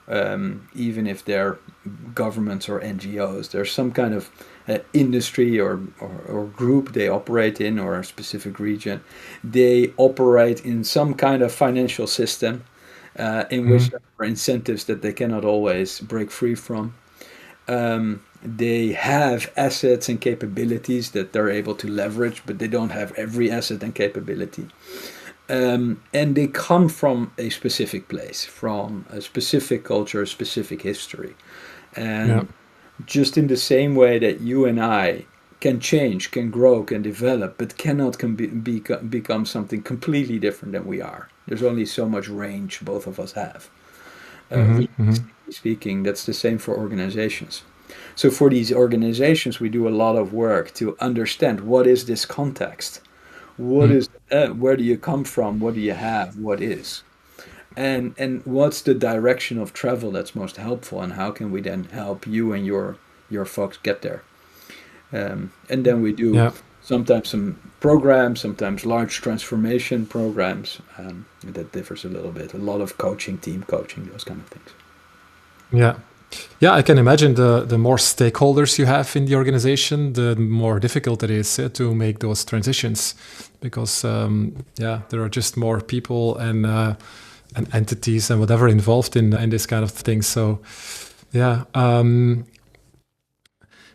even if they're governments or NGOs. There's some kind of industry or group they operate in, or a specific region. They operate in some kind of financial system in which there are incentives that they cannot always break free from. They have assets and capabilities that they're able to leverage, but they don't have every asset and capability. And they come from a specific place, from a specific culture, a specific history. And just in the same way that you and I can change, can grow, can develop, but cannot become something completely different than we are. There's only so much range both of us have. Realistically speaking, that's the same for organizations. So for these organizations, we do a lot of work to understand what is this context, what is where do you come from, what do you have, what is, and what's the direction of travel that's most helpful, and how can we then help you and your folks get there. And then we do sometimes some programs, sometimes large transformation programs. That differs a little bit. A lot of coaching, team coaching, those kind of things. Yeah, I can imagine the more stakeholders you have in the organization, the more difficult it is to make those transitions, because there are just more people and entities and whatever involved in this kind of thing. So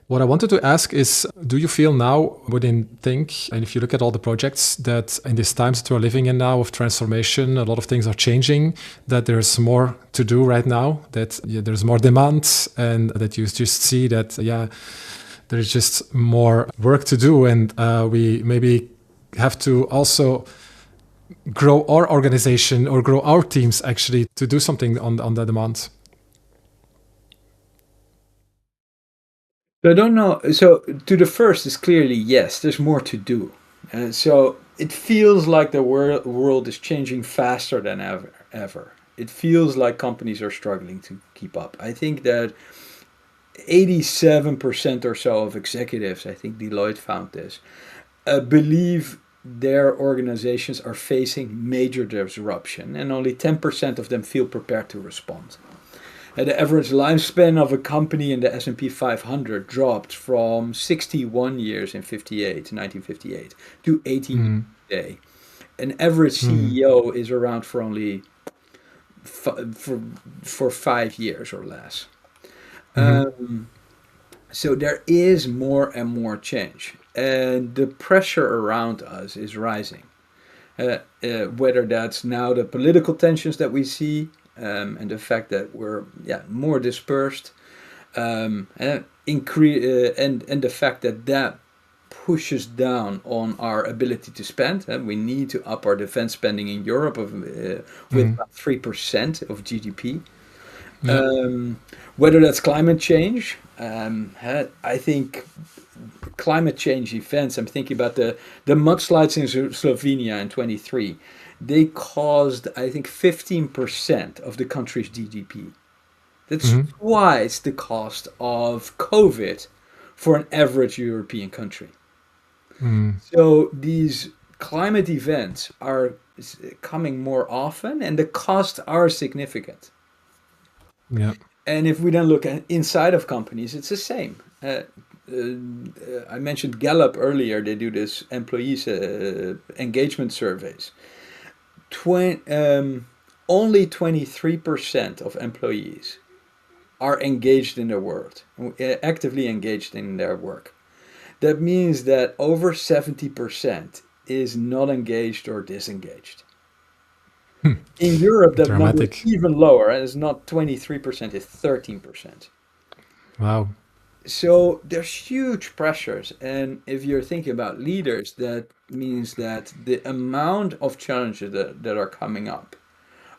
what I wanted to ask is, do you feel now within THNK, and if you look at all the projects, that in these times that we're living in now of transformation, a lot of things are changing, that there's more to do right now, that there's more demand, and that you just see that, there's just more work to do, and we maybe have to also grow our organization or grow our teams actually to do something on the demand? So I don't know. So to the first is clearly yes, there's more to do. And so it feels like the world is changing faster than ever. It feels like companies are struggling to keep up. I think that 87% or so of executives, I think Deloitte found this, believe their organizations are facing major disruption, and only 10% of them feel prepared to respond. The average lifespan of a company in the S&P 500 dropped from 61 years in 1958 to 18 years today. An average CEO is around for only for 5 years or less. So there is more and more change, and the pressure around us is rising. Whether that's now the political tensions that we see, and the fact that we're more dispersed, and the fact that pushes down on our ability to spend. And we need to up our defense spending in Europe with about 3% of GDP. Whether that's climate change, I think climate change events. I'm thinking about the mudslides in Slovenia in 23. They caused, I think, 15% of the country's GDP. That's twice the cost of COVID for an average European country. So these climate events are coming more often, and the costs are significant. Yeah. And if we then look at inside of companies, it's the same. I mentioned Gallup earlier. They do this employees engagement surveys. Only 23% of employees are engaged in their work, actively engaged in their work. That means that over 70% is not engaged or disengaged. In Europe, that number is even lower, and it's not 23%, it's 13%. Wow. So there's huge pressures, and if you're thinking about leaders, that means that the amount of challenges that are coming up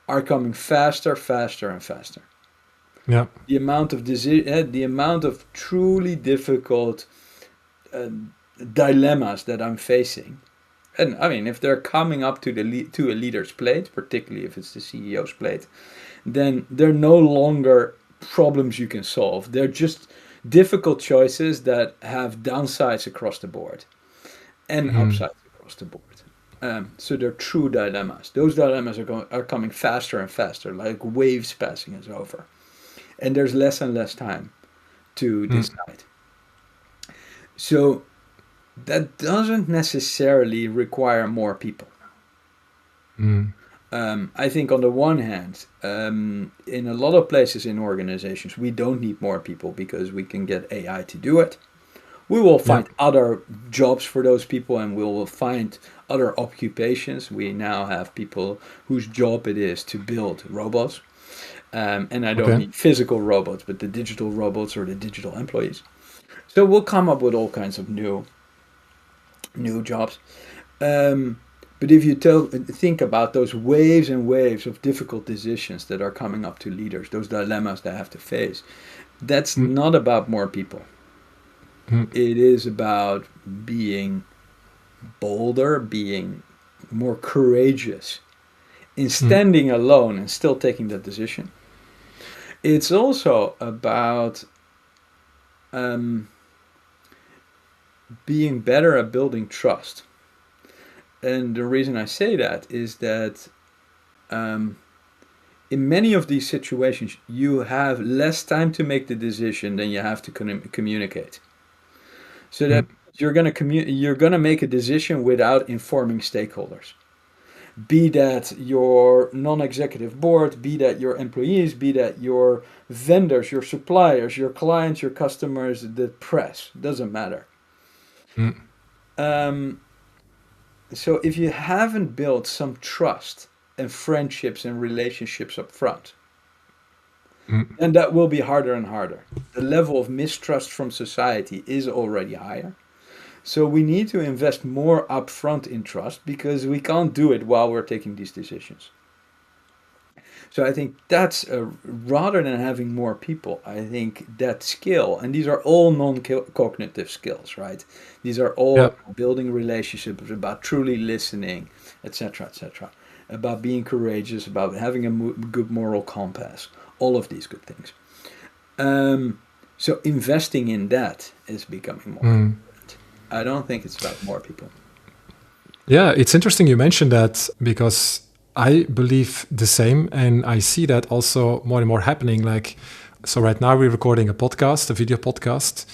are coming faster, faster, and faster. Yeah. The amount of truly difficult dilemmas that I'm facing, and I mean, if they're coming up to a leader's plate, particularly if it's the CEO's plate, then they're no longer problems you can solve. They're just difficult choices that have downsides across the board and upsides across the board. So they're true dilemmas. Those dilemmas are coming faster and faster, like waves passing us over. And there's less and less time to decide. So that doesn't necessarily require more people. I think on the one hand, in a lot of places in organizations, we don't need more people because we can get AI to do it. We will find other jobs for those people, and we will find other occupations. We now have people whose job it is to build robots. And I don't mean physical robots, but the digital robots or the digital employees. So we'll come up with all kinds of new jobs. But if you think about those waves and waves of difficult decisions that are coming up to leaders, those dilemmas they have to face, that's not about more people. It is about being bolder, being more courageous in standing alone and still taking that decision. It's also about being better at building trust. And the reason I say that is that in many of these situations, you have less time to make the decision than you have to communicate. So that you're gonna make a decision without informing stakeholders. Be that your non-executive board, be that your employees, be that your vendors, your suppliers, your clients, your customers, the press, doesn't matter. So if you haven't built some trust and friendships and relationships up front, then that will be harder and harder. The level of mistrust from society is already higher. So we need to invest more upfront in trust because we can't do it while we're taking these decisions. So I think that's rather than having more people, I think that skill, and these are all non-cognitive skills, right? These are all building relationships, about truly listening, etc., etc., about being courageous, about having a good moral compass, all of these good things. So investing in that is becoming more important. I don't think it's about more people. Yeah, it's interesting you mentioned that because I believe the same, and I see that also more and more happening. So right now we're recording a video podcast,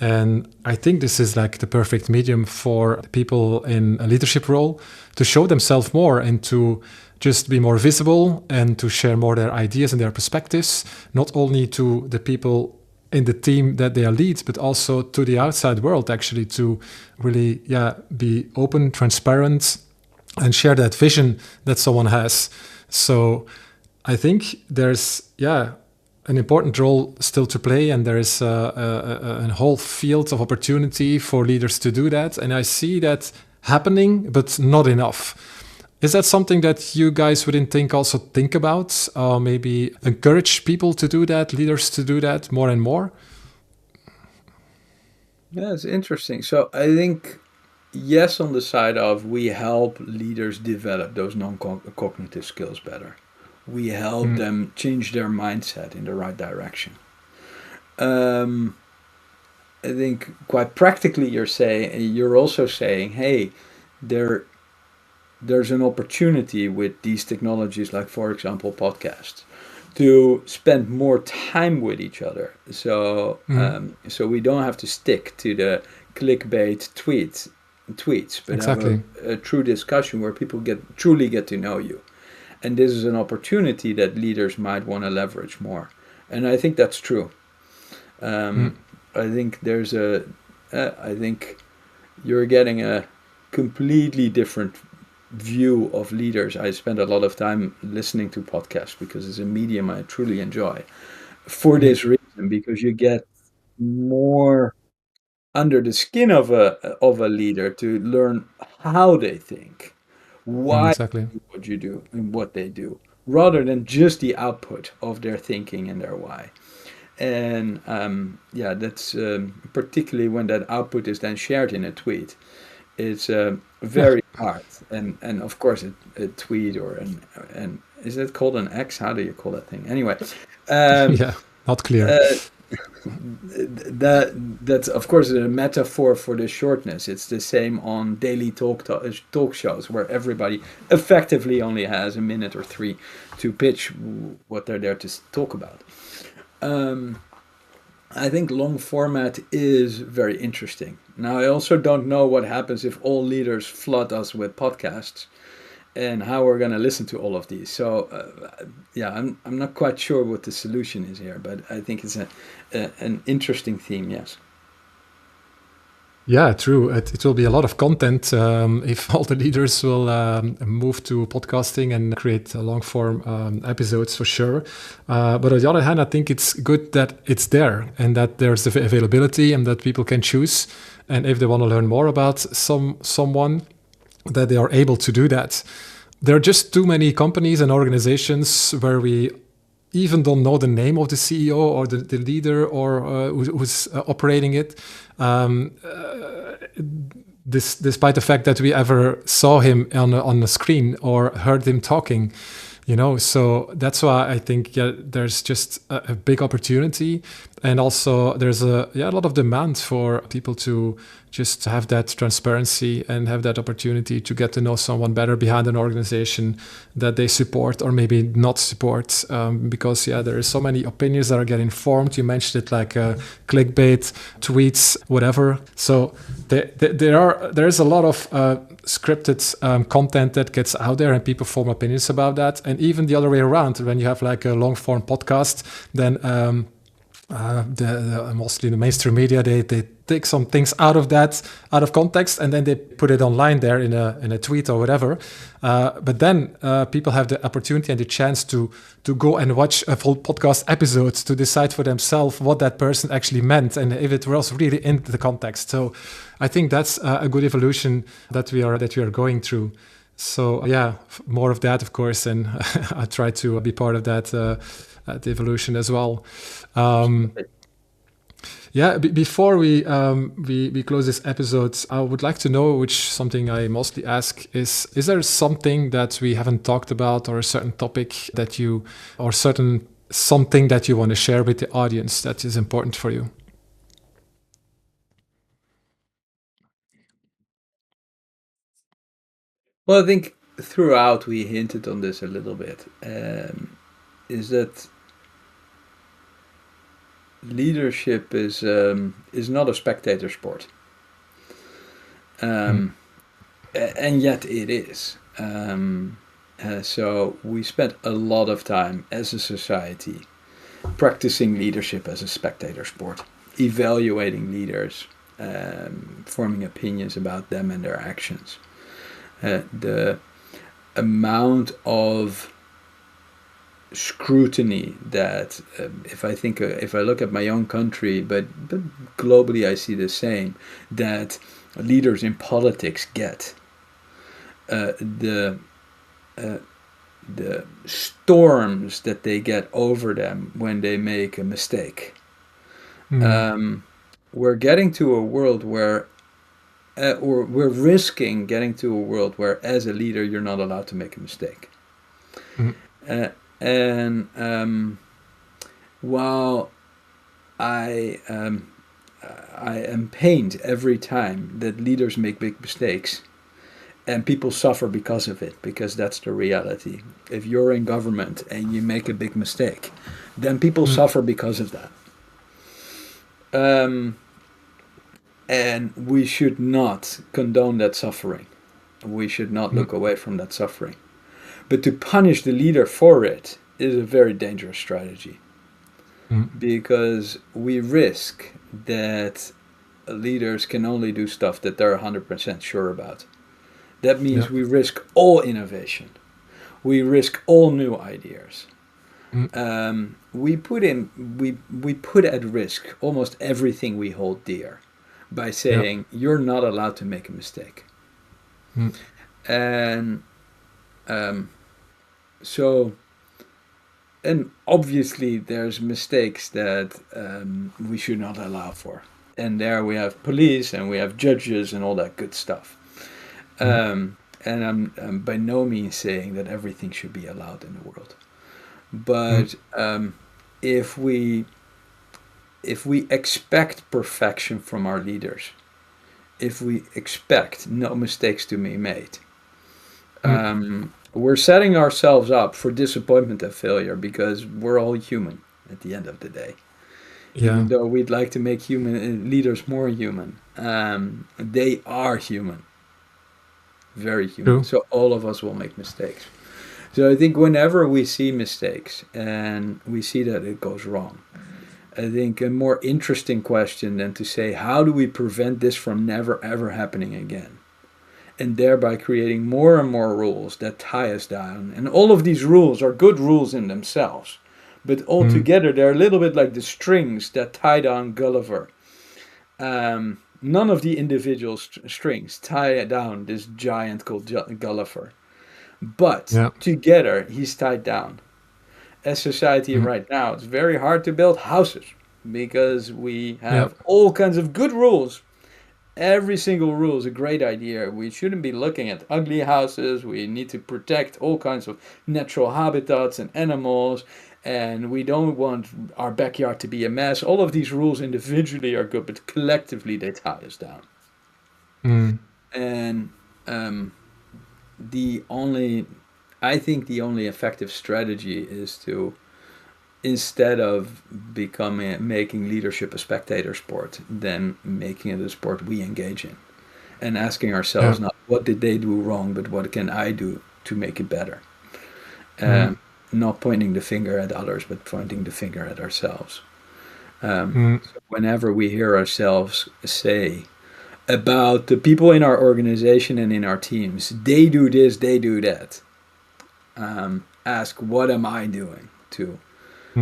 and I think this is like the perfect medium for people in a leadership role to show themselves more and to just be more visible and to share more their ideas and their perspectives, not only to the people in the team that they are leads, but also to the outside world, actually, to really be open, transparent, and share that vision that someone has. So I think there's an important role still to play, and there is a whole field of opportunity for leaders to do that. And I see that happening, but not enough. Is that something that you guys within THNK also think about? Maybe encourage people to do that, leaders to do that more and more? Yeah, it's interesting. So I think yes, on the side of we help leaders develop those non-cognitive skills better. We help them change their mindset in the right direction. I think quite practically, you're also saying, hey, there's an opportunity with these technologies, like for example podcasts, to spend more time with each other. So so we don't have to stick to the clickbait tweets, but Exactly. have a true discussion where people truly get to know you. And this is an opportunity that leaders might want to leverage more. And I think that's true. I think I think you're getting a completely different view of leaders. I spend a lot of time listening to podcasts because it's a medium I truly enjoy. For this reason, because you get more under the skin of a leader to learn how they think, why Exactly. they do what you do and what they do, rather than just the output of their thinking and their why. And that's particularly when that output is then shared in a tweet. It's Yeah. very hard. And of course, a tweet or an is it called an X? How do you call that thing? Anyway, um, Yeah. Not clear. uh, that's of course a metaphor for the shortness. It's the same on daily talk shows where everybody effectively only has a minute or three to pitch what they're there to talk about. I think long format is very interesting. Now, I also don't know what happens if all leaders flood us with podcasts and how we're going to listen to all of these. So, I'm not quite sure what the solution is here, but I think it's an interesting theme, yes. Yeah, true. It will be a lot of content if all the leaders will move to podcasting and create long form episodes for sure. But on the other hand, I think it's good that it's there and that there's availability and that people can choose. And if they want to learn more about someone, that they are able to do that. There are just too many companies and organizations where we even don't know the name of the CEO or the leader or who's operating it. Despite the fact that we ever saw him on the screen or heard him talking, so that's why I think there's just a big opportunity, and also there's a lot of demand for people to just have that transparency and have that opportunity to get to know someone better behind an organization that they support or maybe not support, because there are so many opinions that are getting formed. You mentioned it, like clickbait tweets, whatever. So there is a lot of scripted content that gets out there and people form opinions about that. And even the other way around, when you have like a long form podcast, then mostly the mainstream media, they take some things out of context, and then they put it online there in a tweet or whatever. But then people have the opportunity and the chance to go and watch a full podcast episode to decide for themselves what that person actually meant and if it was really in the context. So I think that's a good evolution that we are going through. So more of that, of course, and I try to be part of that the evolution as well. Before we close this episode, I would like to know, which something I mostly ask is there something that we haven't talked about, or a certain topic something that you want to share with the audience that is important for you? Well, I think throughout we hinted on this a little bit. Is that leadership is not a spectator sport, and yet it is. So we spent a lot of time as a society practicing leadership as a spectator sport, evaluating leaders, forming opinions about them and their actions. The amount of scrutiny that if I look at my own country, but globally I see the same, that leaders in politics get, the the storms that they get over them when they make a mistake. We're getting to a world where, or we're risking getting to a world where, as a leader, you're not allowed to make a mistake. And while I am pained every time that leaders make big mistakes, and people suffer because of it, because that's the reality. If you're in government and you make a big mistake, then people suffer because of that. And we should not condone that suffering. We should not look away from that suffering. But to punish the leader for it is a very dangerous strategy. Because we risk that leaders can only do stuff that they're 100% sure about. That means we risk all innovation. We risk all new ideas. We put at risk almost everything we hold dear by saying you're not allowed to make a mistake. And and obviously there's mistakes that we should not allow for. And there we have police and we have judges and all that good stuff. And I'm by no means saying that everything should be allowed in the world. But if we expect perfection from our leaders, if we expect no mistakes to be made, we're setting ourselves up for disappointment and failure, because we're all human at the end of the day. Even though we'd like to make human leaders more human, they are human, very human. True. So all of us will make mistakes. So I think whenever we see mistakes and we see that it goes wrong, I think a more interesting question than to say, how do we prevent this from never ever happening again? And thereby creating more and more rules that tie us down. And all of these rules are good rules in themselves. But altogether, they're a little bit like the strings that tie down Gulliver. None of the individual strings tie down this giant called Gulliver. But together, he's tied down. As society right now, it's very hard to build houses because we have all kinds of good rules. Every single rule is a great idea. We shouldn't be looking at ugly houses. We need to protect all kinds of natural habitats and animals. And we don't want our backyard to be a mess. All of these rules individually are good, but collectively they tie us down. And I think the only effective strategy is to, instead of making leadership a spectator sport, then making it a sport we engage in, and asking ourselves not what did they do wrong, but what can I do to make it better. Not pointing the finger at others, but pointing the finger at ourselves. So whenever we hear ourselves say about the people in our organization and in our teams, they do this, they do that, ask, what am I doing to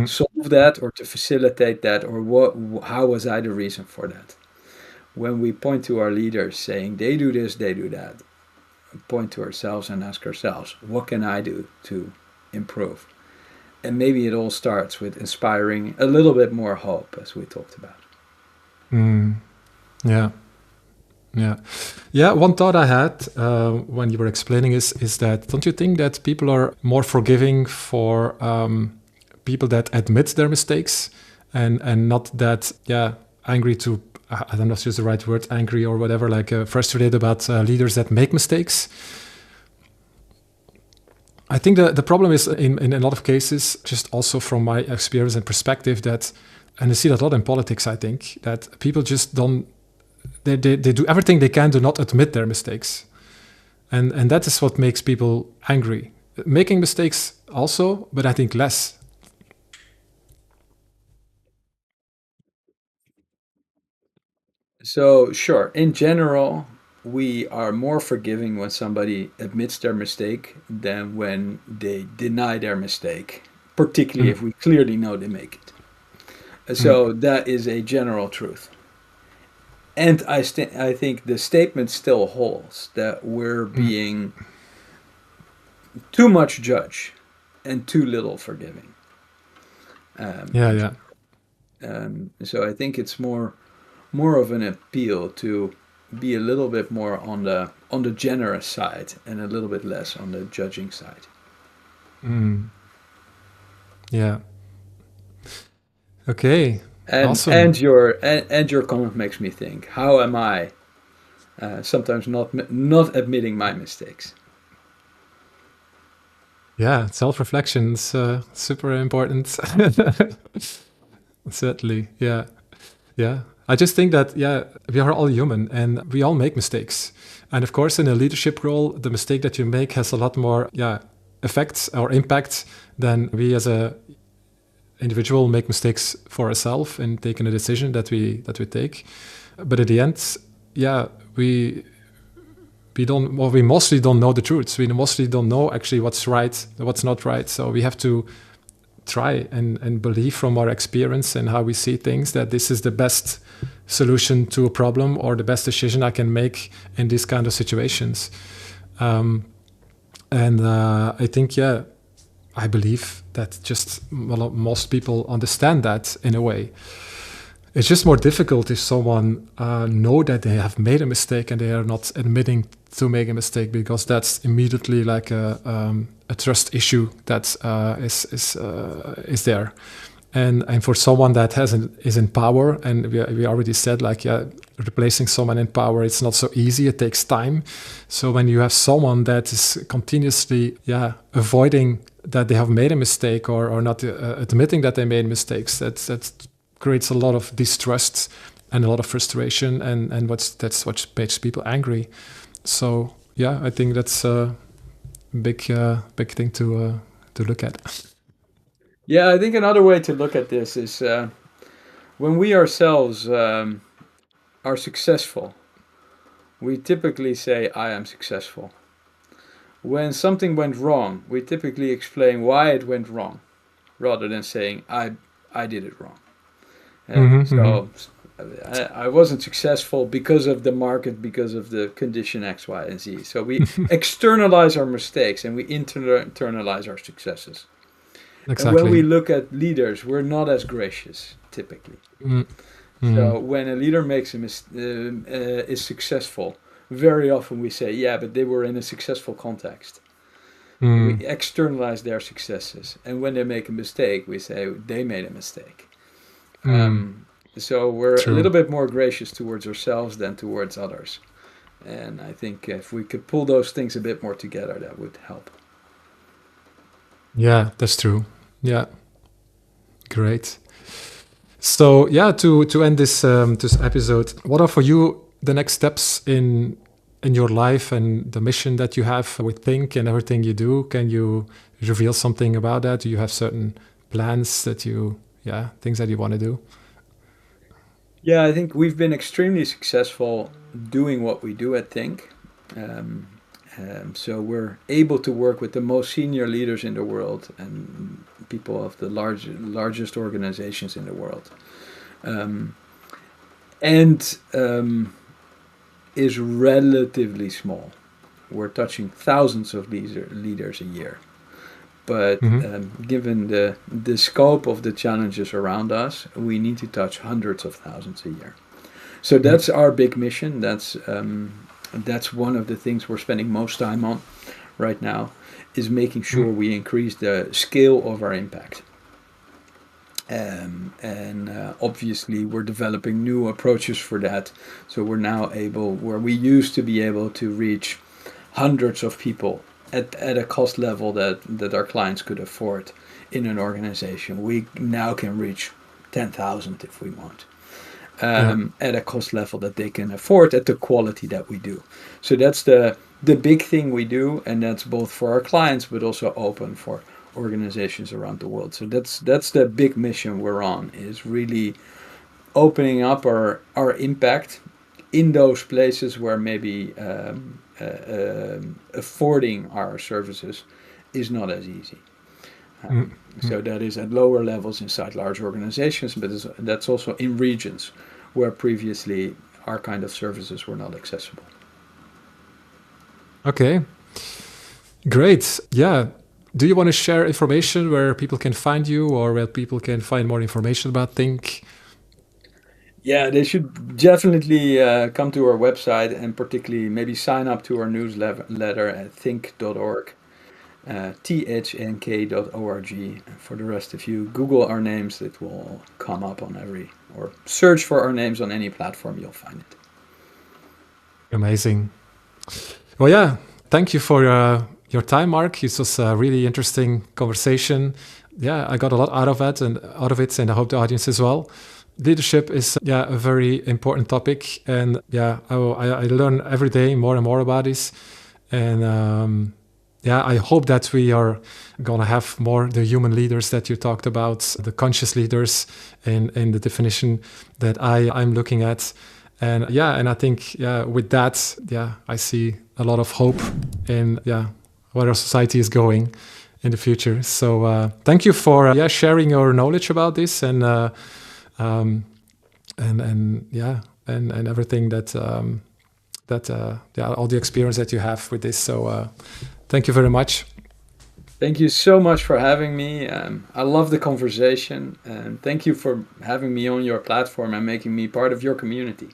solve that or to facilitate that, or how was I the reason for that? When we point to our leaders saying they do this, they do that, point to ourselves and ask ourselves, what can I do to improve? And maybe it all starts with inspiring a little bit more hope, as we talked about. One thought I had when you were explaining is that, don't you think that people are more forgiving for people that admit their mistakes and not that angry to, I don't know if it's the right word, angry or whatever, like frustrated about leaders that make mistakes? I think the problem is in a lot of cases, just also from my experience and perspective, that, and I see that a lot in politics, I think, that people just don't, they do everything they can to not admit their mistakes. And that is what makes people angry. Making mistakes also, but I think less. So, sure, in general, we are more forgiving when somebody admits their mistake than when they deny their mistake, particularly Mm, if we clearly know they make it. mm, So that is a general truth. And I think the statement still holds that we're mm. being too much judge and too little forgiving. Yeah, yeah. So I think it's more of an appeal to be a little bit more on the generous side and a little bit less on the judging side. Mm, yeah. Okay. And Awesome. and your comment makes me think: how am I sometimes not admitting my mistakes? Yeah, self-reflection is super important. Certainly. Yeah. Yeah. I just think that, yeah, we are all human and we all make mistakes. And of course, in a leadership role, the mistake that you make has a lot more, yeah, effects or impact than we as a individual make mistakes for ourselves and taking a decision that we take. But at the end, yeah, we don't, well, we mostly don't know the truth. We mostly don't know actually what's right, what's not right. So we have to try and believe from our experience and how we see things that this is the best solution to a problem or the best decision I can make in these kind of situations. And I think, yeah, I believe that just, well, most people understand that in a way. It's just more difficult if someone know that they have made a mistake and they are not admitting to make a mistake, because that's immediately like a trust issue that is there. And for someone that is in power, and we already said, like, yeah, replacing someone in power, it's not so easy. It takes time. So when you have someone that is continuously, yeah, avoiding that they have made a mistake or not admitting that they made mistakes, that creates a lot of distrust and a lot of frustration, and that's what makes people angry. So yeah, I think that's a big thing to look at. Yeah, I think another way to look at this is when we ourselves are successful, we typically say, I am successful. When something went wrong, we typically explain why it went wrong rather than saying, I did it wrong. Hmm. So I wasn't successful because of the market, because of the condition X, Y, and Z. So we externalize our mistakes and we internalize our successes. And when we Exactly. look at leaders, we're not as gracious typically. Mm. Mm. So when a leader is successful, very often we say, yeah, but they were in a successful context. We Mm. externalize their successes, and when they make a mistake, we say they made a mistake. Mm. So we're a True. little bit more gracious towards ourselves than towards others. And I think if we could pull those things a bit more together, that would help. Yeah, that's true. Yeah, great. So yeah, to end this episode, what are for you the next steps in your life and the mission that you have with Think and everything you do? Can you reveal something about that? Do you have certain plans that you, yeah, things that you want to do? Yeah, I think we've been extremely successful doing what we do at Think. Um, so we're able to work with the most senior leaders in the world and people of the largest organizations in the world. Um, and is relatively small. We're touching thousands of leaders a year. But Hmm. given the scope of the challenges around us, we need to touch hundreds of thousands a year. So Mm. that's our big mission. That's one of the things we're spending most time on right now, is making sure Mm. we increase the scale of our impact. And obviously, we're developing new approaches for that. So we're now able, where we used to be able to reach hundreds of people at a cost level that our clients could afford in an organization, we now can reach 10,000 if we want, Yeah. at a cost level that they can afford at the quality that we do. So that's the big thing we do, and that's both for our clients but also open for organizations around the world. So that's the big mission we're on, is really opening up our impact in those places where maybe affording our services is not as easy. So that is at lower levels inside large organizations, but that's also in regions where previously our kind of services were not accessible. Okay, great. Yeah. Do you want to share information where people can find you or where people can find more information about THNK? Yeah, they should definitely come to our website and particularly maybe sign up to our newsletter at think.org. THNK.org. For the rest, if you Google our names, it will come up on or search for our names on any platform, you'll find it. Amazing. Well, yeah, thank you for your time, Mark. This was a really interesting conversation. Yeah, I got a lot out of it, and I hope the audience as well. Leadership is a very important topic, and I learn every day more and more about this, and I hope that we are going to have more the human leaders that you talked about, the conscious leaders in the definition that I'm looking at. And I think with that, I see a lot of hope in where our society is going in the future. So thank you for sharing your knowledge about this and everything that all the experience that you have with this. So thank you very much. Thank you so much for having me. I love the conversation, and thank you for having me on your platform and making me part of your community.